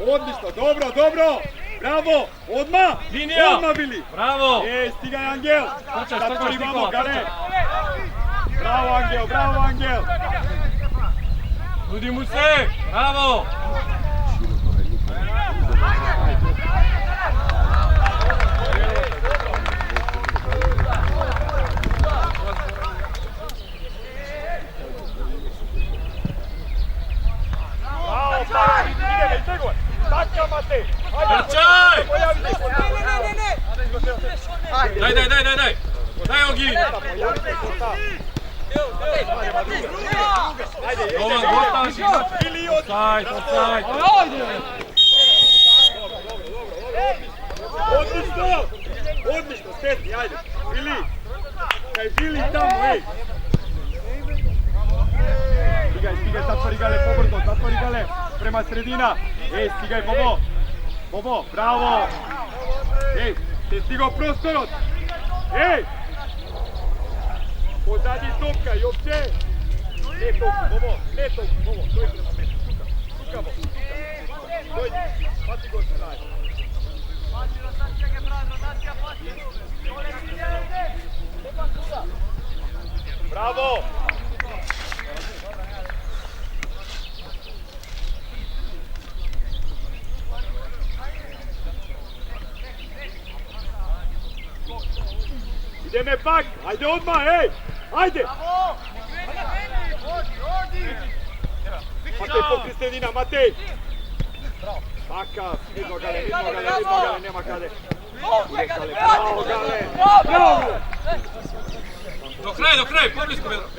Одлично, добро! Браво! Одма! Линија! Одма били! Браво! Стигај Ангел! Трчаш, Затвори Никола, мамо, Гале! трчаш. Браво, Ангел! Нуди му се! Браво! Идеме, стегувај! Така, Матеј! Трчај! Дај! Дај, Оги! Роман, гоставаш играч! Офсајд! Одлично, стесни, ајде! Вили! Кај Вили таму, еј! Стигај, затвори Гале, побрзо, затвори Гале! Према средина! Еј, стигај, Бобо, браво! Еј, се стигao просторот! Еј! Позади топка, Јопче! Не толку, Бобо, тој према мене, тука, дојди, пати го се најде. Браво! Ideme pak, ajde odmah, ej! Ajde! Matej pokri sredina, Matej! Taka, vidno Gale, nema Gale. Bravo, Gale! Bravo! Do kraja, poblisko, Vedran.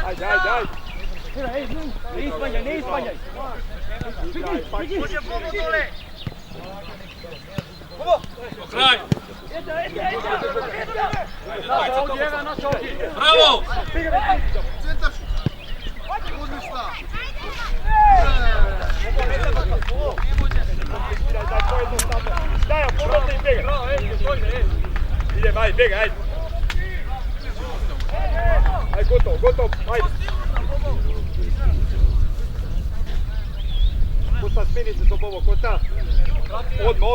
Ajde! Ne ispanjaj! Do kraj. Bravo! Daj, povratno i bega! Idem, ajde, bega, ajde! Ajde, gotov, ajde! Kosta, smeni se to Bobo, Kosta. Odmah,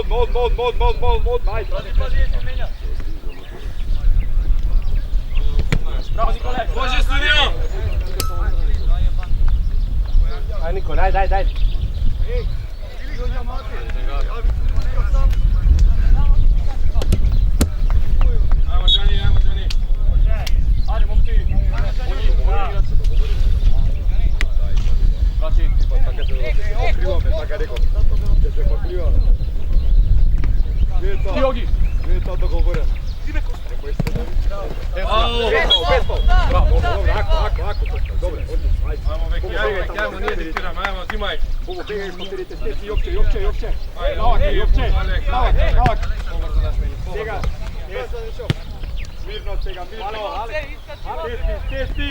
ajde. Bravo, Nikolaj. Može studio! Aj Niko, daj. Ajmo, Đani. Ajde, momci. Vraći. Pokriva me, tako rekao. Gdje se pokriva. Gdje je to? Jogi. Gdje je to dogovoreno? Bez faul. Bravo, dobro, ako, Kosta. Dobro, odlično, ajde. Ajmo, Veki, ajmo, nije diktiram, ajmo, zimaj. Bobo, begaj, poterite, steci, Jokče. Ajde, Navak, Jokče. Alek, Navak. Pobrzo daš meni, Stega. Mirno, Stega, mirno. Stesti.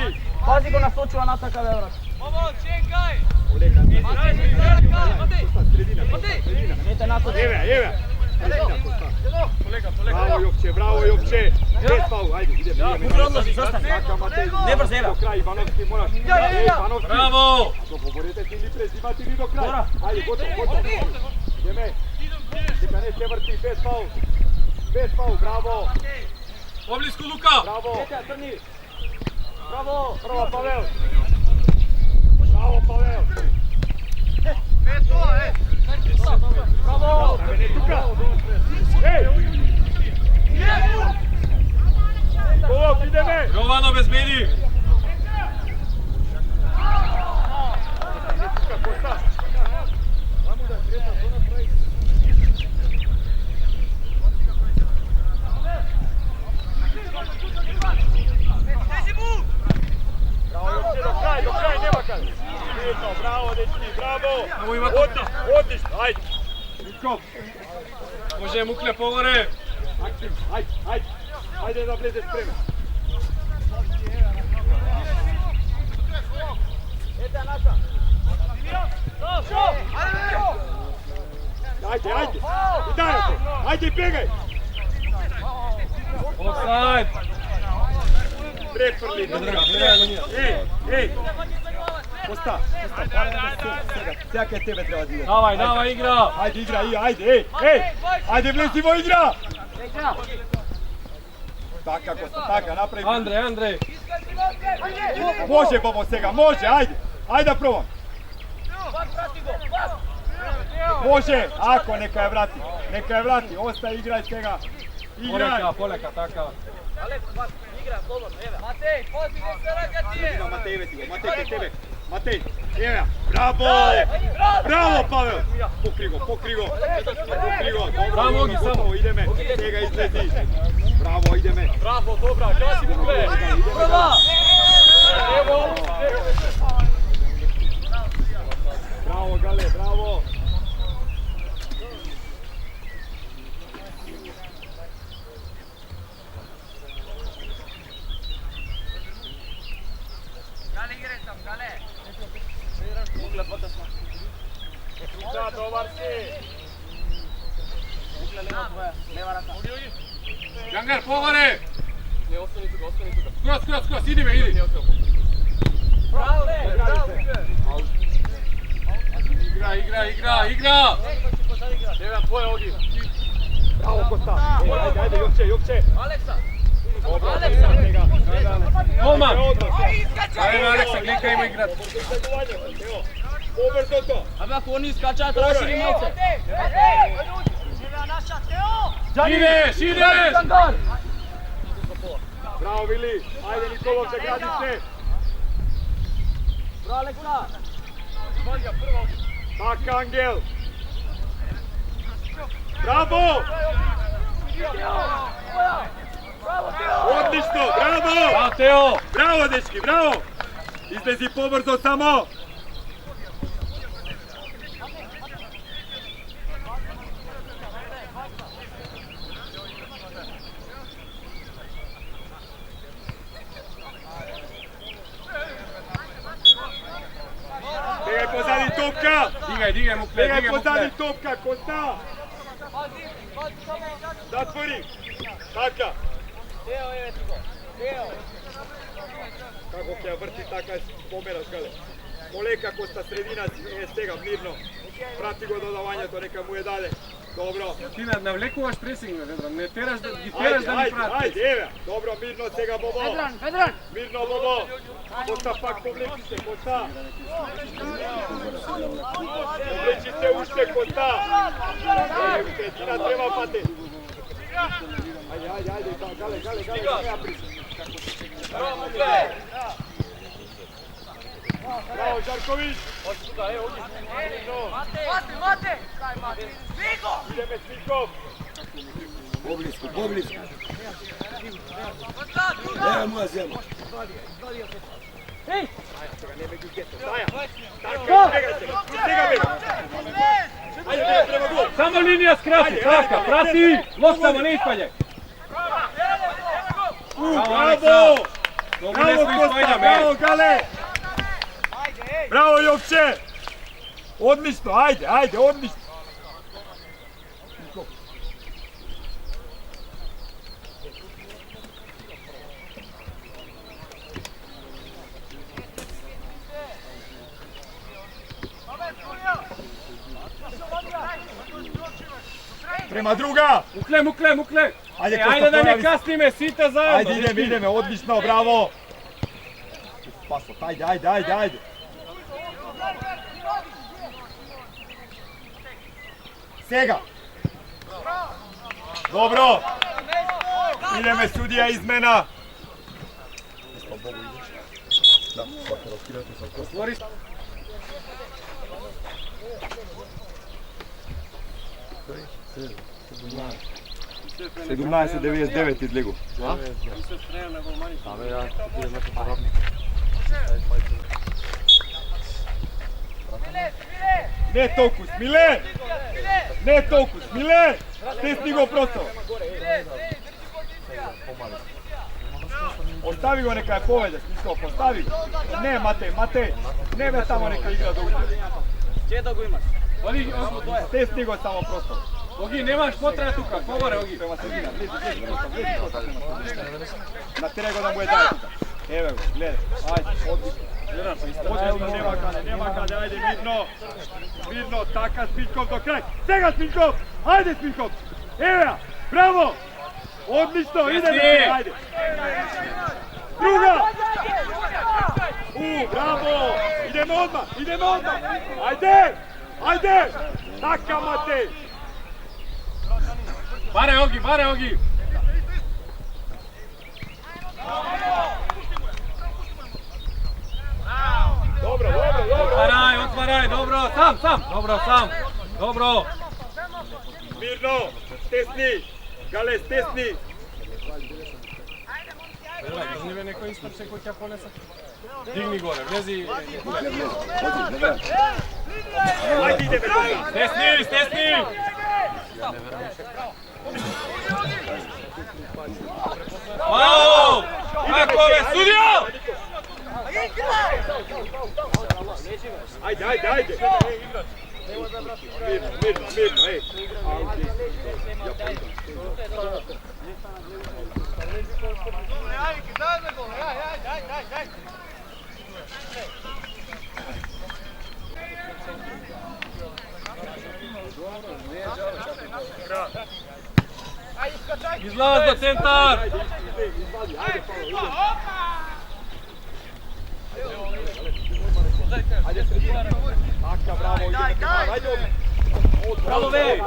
Pazi go nastočila nataka da je vrat. Oleka, Nete nastoči. Jeve. Bravo, Jokče. Bez faul, ajde, idemo. Kupro odlaziš, ostani. Taka, Matej. Ne brzo, Eva. Do kraja, Ivanovski, moraš. Ivanovski. Bravo! Dogovorite ti ni prezimati ni do kraja. Ajde, gotovo. Ideme. Neka ne se vrti, bez faul, bravo. Oblisku Luka! Bravo. Crni. Bravo. Prva Pavel. Bravo. Ej! Golok, ideme! Jovano bezbedi! Bravo, do kraj, nema kada. Bravo, dečki, bravo! Odlično, ajde! Nikom! Može Muklja povore! Aktiv, ajde! Ajde da blede spreme! Ajde! I daj to! Ajde, begaj! Offside! Preprli! Ej! Kosta! Сега кај тебе треба да иде. Давай, игра! Ajde, igra, ajde! Ajde, влезимо, игра! Така, Коста, така, направи. Андрей! Може, Bobo, сега, може, ajde! Ajde da probam! Može, ako, neka je vrati, ostaje, igraj svega. Igraj! Poleka, taka. Matej, pozbine se ragati. Matej, veti go, Matej, kod tebe. Matej, evo, bravo, Pavel. Pokri go. Samo, Ogi, samo. Ide me, svega izlezi. Bravo, ide me. Bravo, dobra, krasi Mukle. Prva. Bravo, Gale, bravo. Dobar si! Jangar, povore! Ne, ostani tuga. Skroz, idi me, idi! Igra! Evo tvoje, Ogi. Bravo, Kosta. Ajde, Jokče. Aleksa. Golman! Ajde, Aleksa, glika ima igrat. Ubrzo to. Abia ako oni iskača, treba širinjece. Ideš! Bravo, Vili. Ajde, Nikolov, zagradi se. Bravo, Aleksa. Taka, Angel. Bravo! Odlično, bravo! Teo! Bravo, dečki, bravo! Izlezi pobrzo samo! Begaj pozadi topka! Digaj, Mukle, Begaj pozadi topka, Kosta! Zatvori! Taka! Kako kja vrti, taka pomeraš, Gale. Полека Коста средина, сега мирно. Прати го додавањето, нека му е даде. Добро. Ти навлекуваш пресинг, Ведран, не тераш да ги тераш да ни прати. Ајде, еве. Добро, мирно сега Бобо. Ведран! Мирно Бобо. Коста пак повлеки се, Коста. Повлечи се уште, Коста. Средина треба пате. Ајде, гале, неа прису. Браво, Жарковиć! Mate! Ideme Smiljkov! Poblisko. Evo moja zemlja. Само линија скрати, така, прати, лош само не испаѓај. Браво! Браво, Гале! Браво, Јовче! Одлично, ајде, одлично! Према друга! Укле. Ајде, да не касниме сите заедно. Ајде, идеме, одлично, браво! Пасот, ајде! Сега! Добро! Идеме судија измена! Отвори. 17:99 излегу. Не толку, Смиле! Не толку, Смиле! Стесни го просто! Остави го нека ја поведе, Смисков, остави го! Не, Матеј! Не бе само нека игра долго. Че да го имаш? Стесни го само просто. Оги, немаш потреба тука, побаре, Оги. Према средина, влези просто. Натерај го да му е дај тука. Еве го, гледај, ајде, одлично, нема каде, ајде, мирно, така, Смиljkov до крај. Сега Смиljkov, ајде Смиljkov, еве ја, браво, одлично, идеме, ајде. Друга! Браво, идеме одмah, ајде, така Матеј. Баре, Оги. Добро. Отварај, добро, сам. Добро. Мирно, стесни, Гале, стесни. Изниме некој истрче кој ќе понесе. Дигни горе, влези. Ајде, идеме тука. Стесни. Вау! Како бе, судија! Ајде. Мирно, еј. Излаз до центар! Така, браво, идеме. Браво, бе!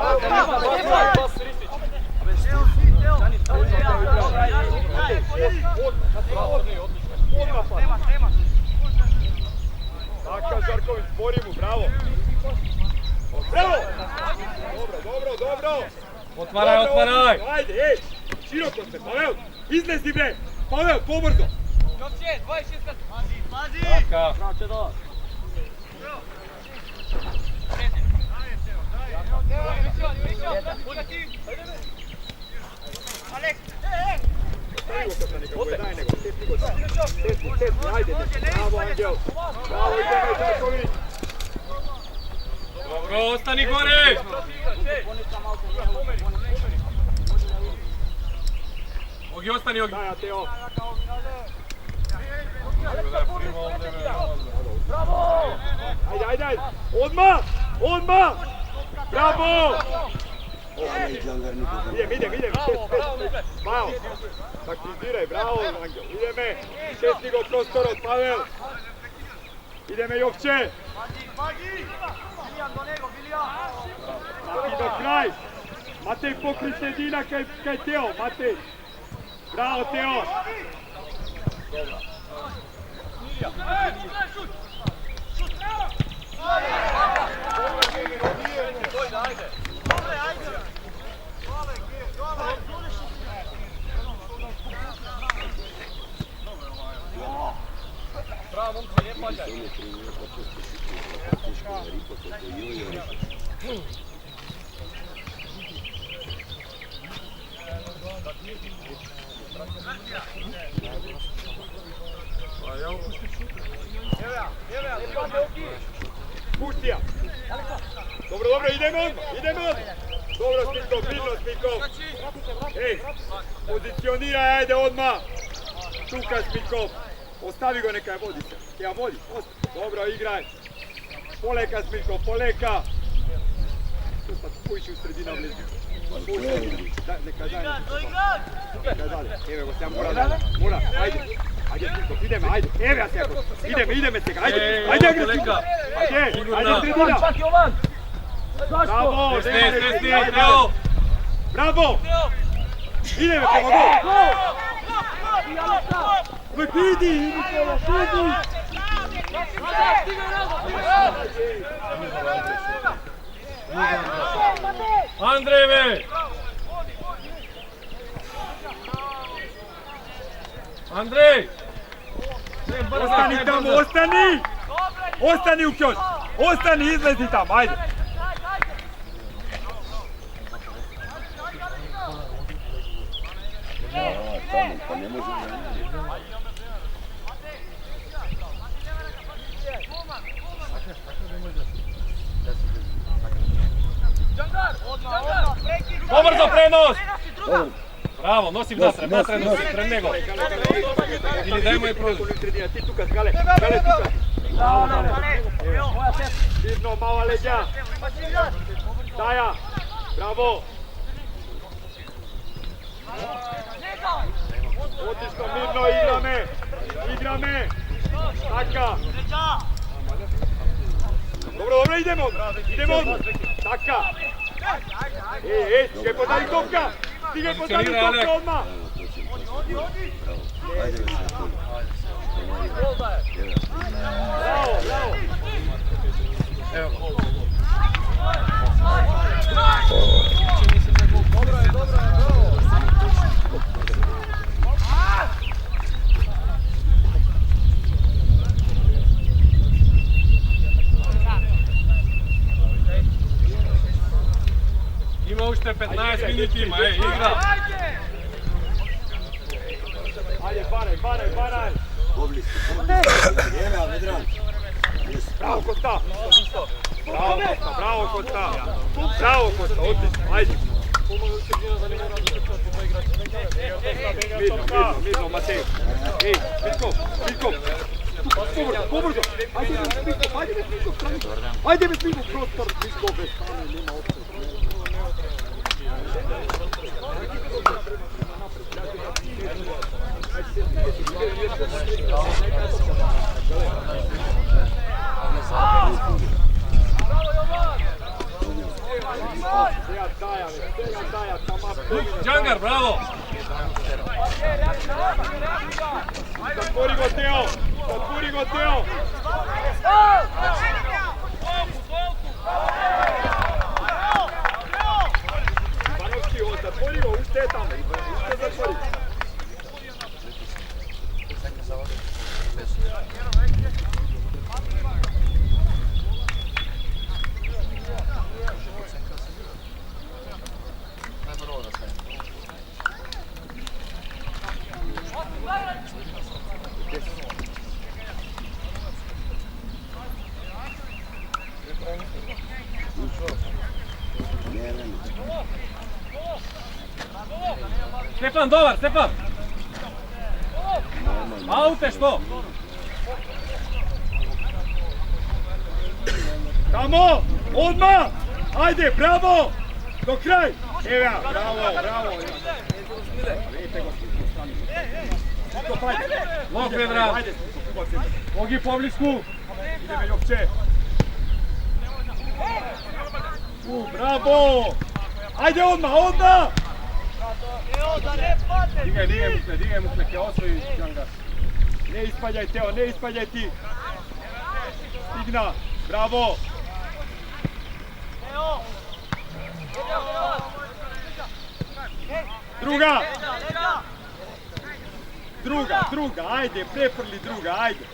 Така, Žarković, bori mu, bravo! Bravo! Dobro! Отварај! Ajde, ej! Široko se, Pavel! Iznesi bre! Pavel, pobrzo! Jovče, 26 kad. Pazi! Така. Znači do. Alek! Stavi go kad neka bude, daj nego, stepni go tamo. Stepni, ajde! Bravo, Anđel! Bravo, ideme, Žarković! Добро, остани горе! Оги, остани, Оги! Daj, Ateo! Да, прима овде, бе. Ajde. Odmah! Bravo! Idem. Malo. Taktiziraj, bravo, Angel. Ideme. Šestnigo prostor od Pavel. Ideme Jovče. Mati do kraj. Matej pokri sredina kaj Teo. Matej. Bravo, Teo. Bravo, momci, ne pađaj. Puštija. Dobro, idemo odmah. Dobro, Smiljkov. Ej, pozicioniraj, ajde odmah. Čuka Smiljkov. Ostavi go, neka vodi se. Ja vodi. Dobro, igraj. Poleka Smiljkov, poleka. Puši u sredina blizu. Neka dalje. Evo go, sam mora. Ajde Smiljkov, ideme, ajde. Evo ja se jako. Ideme se, ajde agresivno. Ajde sredina. Bravo, Bravo! Bravo! Ideme prema gol! Vidi! Andrejeve! Andrej! Ostani tamo, ostani! Ostani u kiosk! Ostani, izlezi tamo, ajde! Pa ne može Pobrzo prenos! Bravo, nosi natrag nosi, pred njegov. Ili dajmo je prođu. Ti tukas, Gale tukas. Mirno, mala leđa. Daja, bravo. Otišno, Mirno, igra me. Taka. Dobro, idemo odmah. Taka. Stigaj podari topka odmah. Ajde ga se tu. Bravo. Evo go. Ima ušte 15 minuti, igra. Ajde, baraj. Oblisko. Evo, Vedran. Bravo, Kosta. Bravo, Kosta. Odlično, ajde. Mirno, Matej. Ej, Miljkov. Pobrzo. Ajde bez Miljkov, prostor. Miljkov bez strane, nema opcije. Džangar, bravo! Zatvori go, Teo! Ivanovski, zatvori go, ušte tamo, zatvori. Stefan, dobar, Stefan! Aute, što? Tamo, odmah! Ajde, bravo! Do kraj! Evo, bravo! Vidite go, Lok, Vedran! Ogi po blisku! ideme Jopče! Bravo! Ajde odmah! Digaj mu ke osvoji Džangas. Ne ispaljaj Teo, ne ispaljaj ti! Stigna, bravo! Druga, ajde, preprli druga, ajde!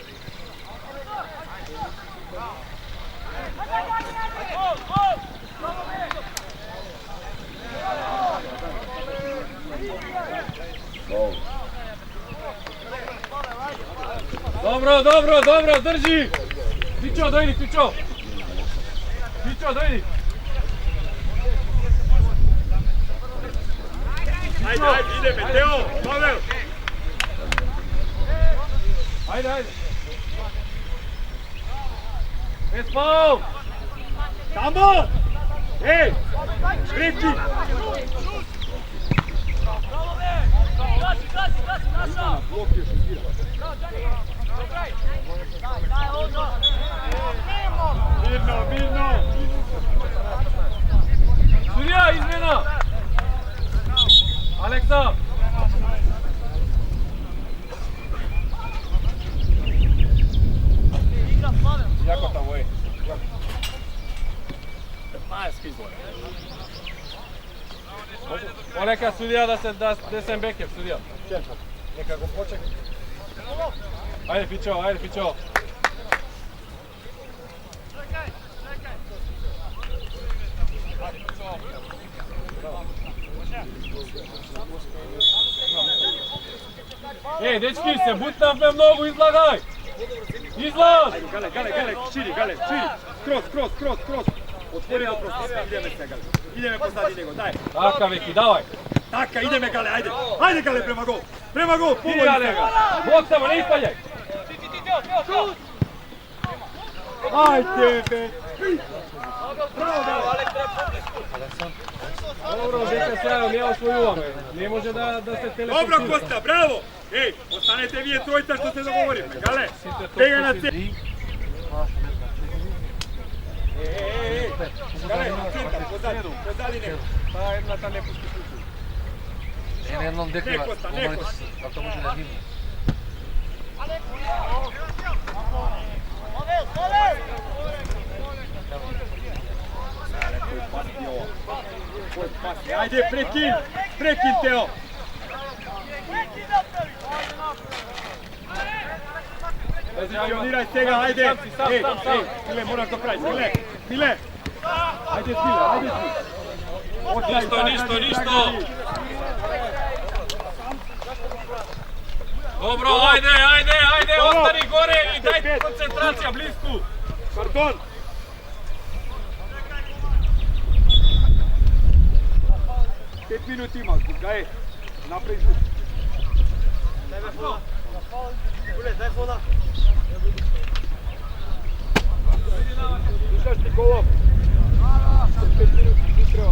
Dobro, drži! Pićo, dojdi, Pićo! Pićo, dojdi! Ajde, ideme, Teo, Pavel! Ajde! Espao! Tamo! Ej! Preki! Blok još izvira. Mirno! Surya, izmjena! Aleksa! Jako tamo je. Neka sudija da se Bekev, sudija. Neka go počeka. Ajde Pićo. Ej, dečki, se butam me mnogo, izlagaj! Izlaz! Gale, širi. Kroz. Otvorimo prostor, ideme pozadi njegov, daj. Taka, Veki, davaj! Taka, ideme Gale, ajde. Ajde Gale, prema gol, Idi, Gale! Bok samo, ne ispaljaj! Ajde, be. Bravo, Gale. Dobro, deka sjajom, ja osvojuvam. Ne može da se teleportira. Dobro, Kosta, bravo. Ej, ostanete vi trojica što se dogovorimo, Gale. Pega na centar. Gale, na centar, pozadi neko. Ta jedna ta ne pusti kuću. Na jednom dekima, Neko. ali to može da gine. Ajde, prekin Teo. Pozicioniraj se ga, ajde. Ej, Mile, moram to praviti, Mile. Ajde, Mile. Ništo. Dobro, ajde, ostani gore i daj koncentracija blisku. Pardon. Pet minuti ima, daj, napravi šut. Slušaš ti golom? 5 minuti, sutra.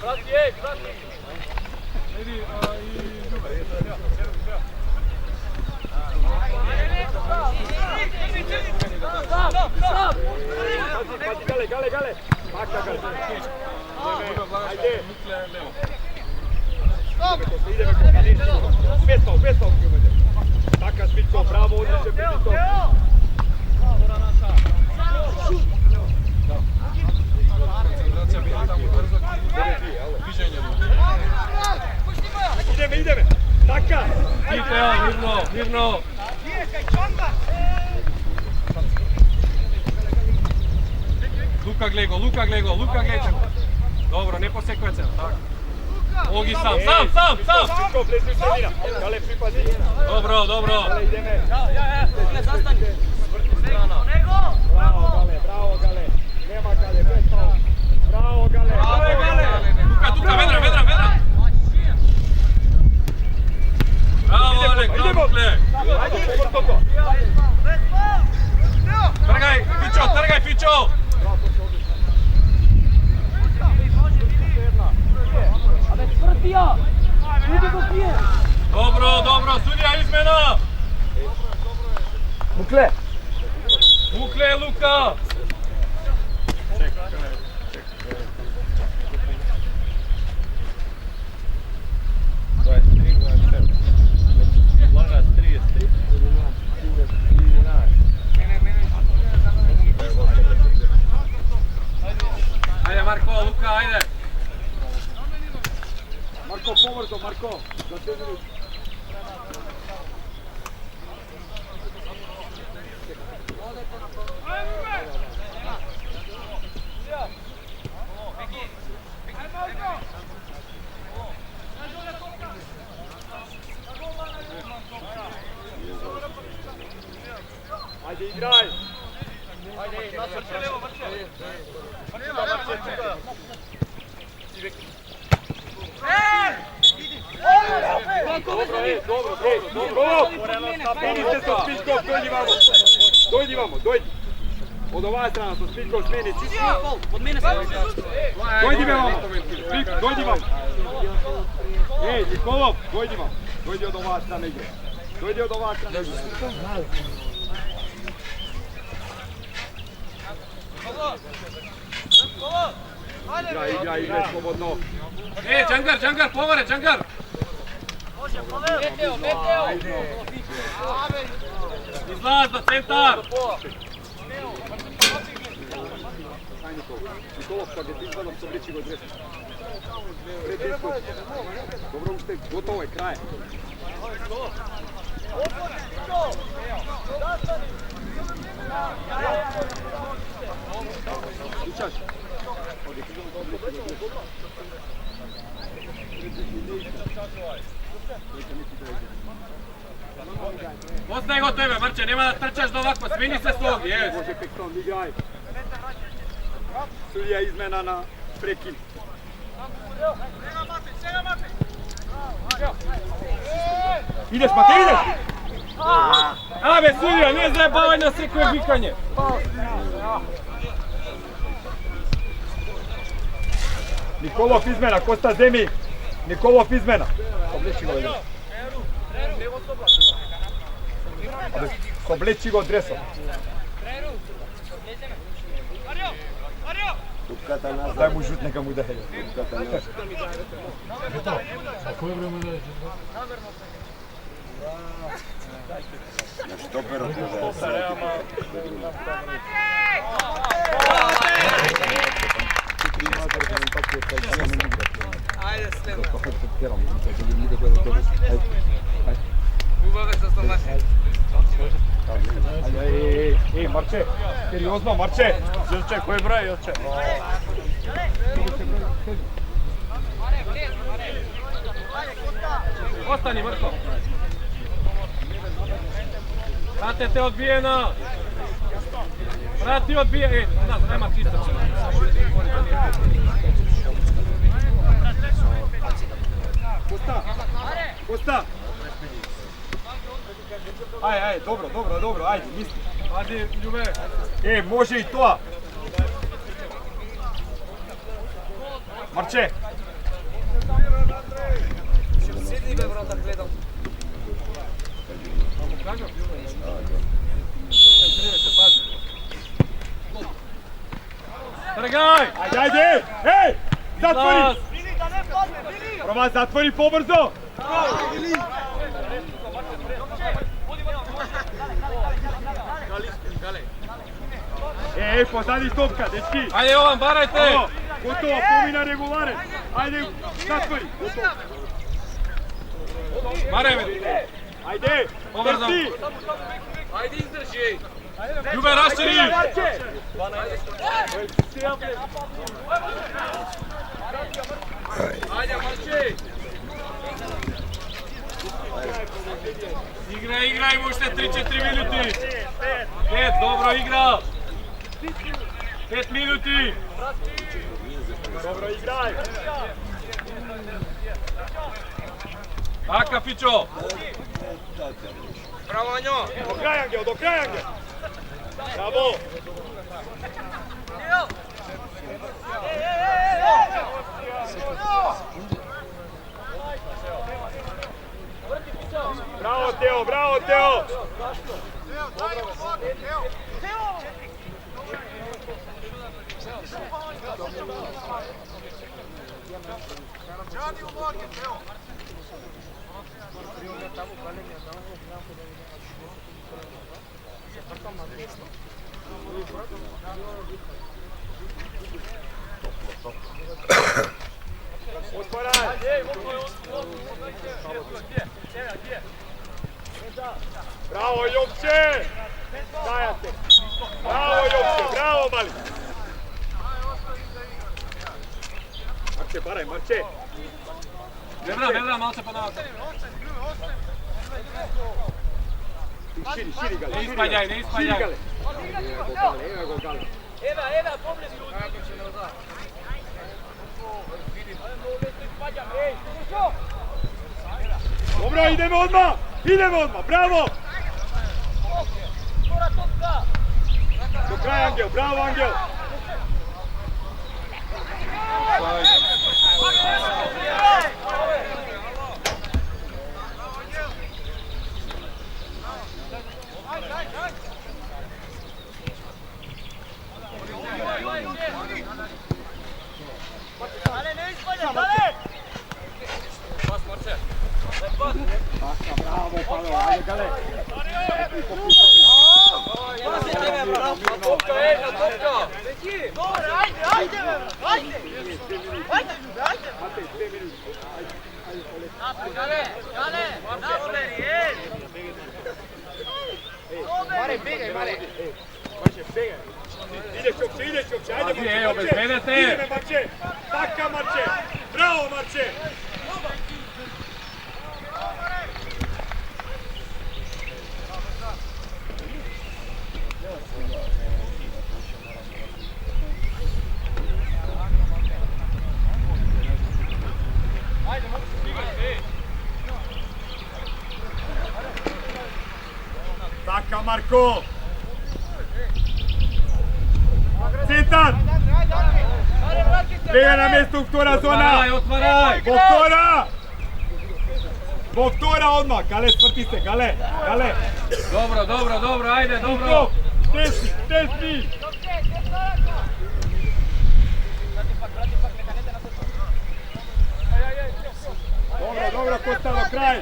Prati. Gale. Maka Gale. Ajde. Ideme ko Vesao. Taka Smitko, bravo, odliče Smitko. Ideme. Taka. Mirno. Luka Glego. Dobro, ne posekuje se, tako. Ogi sam. Smitko, plesni se mira. Gale, pripazi. Dobro. Gale, ideme. Ne zastani. Bravo, Gale. Nema Gale, Vesao. Bravo, Gale. Luka, Vedran. Fičo! Dobro, sudija izmena! Bukle! Bukle, Luka! Ajde Marko, Luka, ajde! Marko, povrzo, Marko! Za 2 minuti. Ajde, igraj! Dobro! Smenite se od Spičkov, dojdi vamo, dojdi! Od ova strana sa Spičkov smeni čisti. Dojdi me vamo! Dojdi vamo! Ej, Nikolov, dojdi vamo! Dojdi od ova strana igre. Dojdi od ova strana igre. Igraj, slobodno. Ej, Džangar, povare, Džangar! Izlaz na centar! Nikolov, kad je ti izvadom, to vrići go dresu. Dobro, ušte, gotovo je, kraj. Slučaš? Ostaje go tebe, Marče, nema da trčaš do ovako, smini se slogi, jes. Može Pekton, igraj. Sudija izmena na prekin. Ideš, Mate, ideš! Ave, sudija, nije zajebavanje na sve koje vikanje. Nikolov izmena, Kosta Zemi. Nikolov izmena. Obleči go dresom. Daj mu žut, neka mu daje. Na štoperu ti da Ajde, sljedo. Ubave sa stomaši. Ej, Marče, seriozno, Marče. Ilče, koji broj, Ilče? Ostani, Marko. Vrate te odbijena. Vrati odbijena. Ej, nema ti istrače. Kosta! Aj, dobro, ajde, misli. Ajde, Ljube. E, može i to! Marče! Sidi be, bro, da gledam. Trgaj! Ajde! Ej! Zatvori! Bili, da ne padne, bili! Prva, zatvori pobrzo! Ej, pozadi topka, dečki! Ajde, Jovan, barajte! Gotovo, pomina regulare! Ajde, zatvori! Baraj me! Ajde! Pobrzo! Trci! Ajde, izdrži! Ljube, raširi! Ajde, Marči! Igraj, možete 3-4 minuti! 5, dobro igra! 5 minuti! Dobro, igraj! Taka, Fičo! Bravo, Anjo! Do kraja, Angel, do kraja, Angel! Bravo! Bravo Teo, bravo Teo! Otvaraj! Bravo Jopče! Stajate! Bravo Jopče, bravo mali! Marče, baraj, Marče! Vedra, malce pa nazad. Širi Gale, Ne ispaljaj. širi Gale! Evo go Gale! Eva, pobliž ljudi. Dobro, idemo odmah, bravo! Do kraja Angel, bravo Angel! Bravo, Pavel, ajde Gale! Topka, na topka. Ideš Jopče, ajde Marče! Evo, bezbedete! Ideme Marče! Taka Marče! Bravo Marče! Taka Marko! Citan! Bega na mjestu Vktora zona! Otvaraj! Vktora odmah! Gale, svrti se, Gale! Dobro, ajde, dobro! Tesni! Dobro, Kostalo, kraj!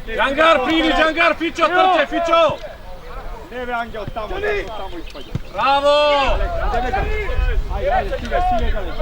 Džangar, pridi, Džangar, Fićo, trče, Fićo! Neve Angel, tamo ispađe. Bravo! Ajde, stigne Gale.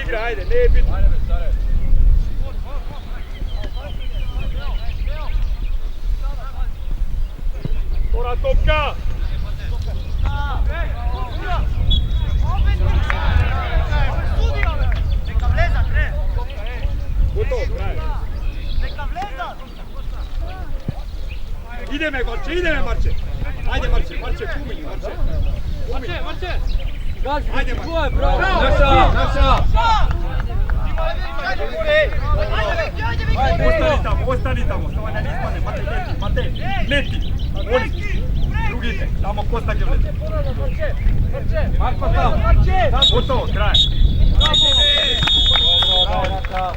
Igra, ajde, ne je bitno. Tora topka! Gotovo, kraj. Ideme Marče! Ajde Marče, kumini Marče! Ajde Marče! Naša! Ostani tamo, samo ne ispane, Matej, leti, oni, drugite, tamo Kostak je leti. Marko tam! Gotovo, kraj. Bravo,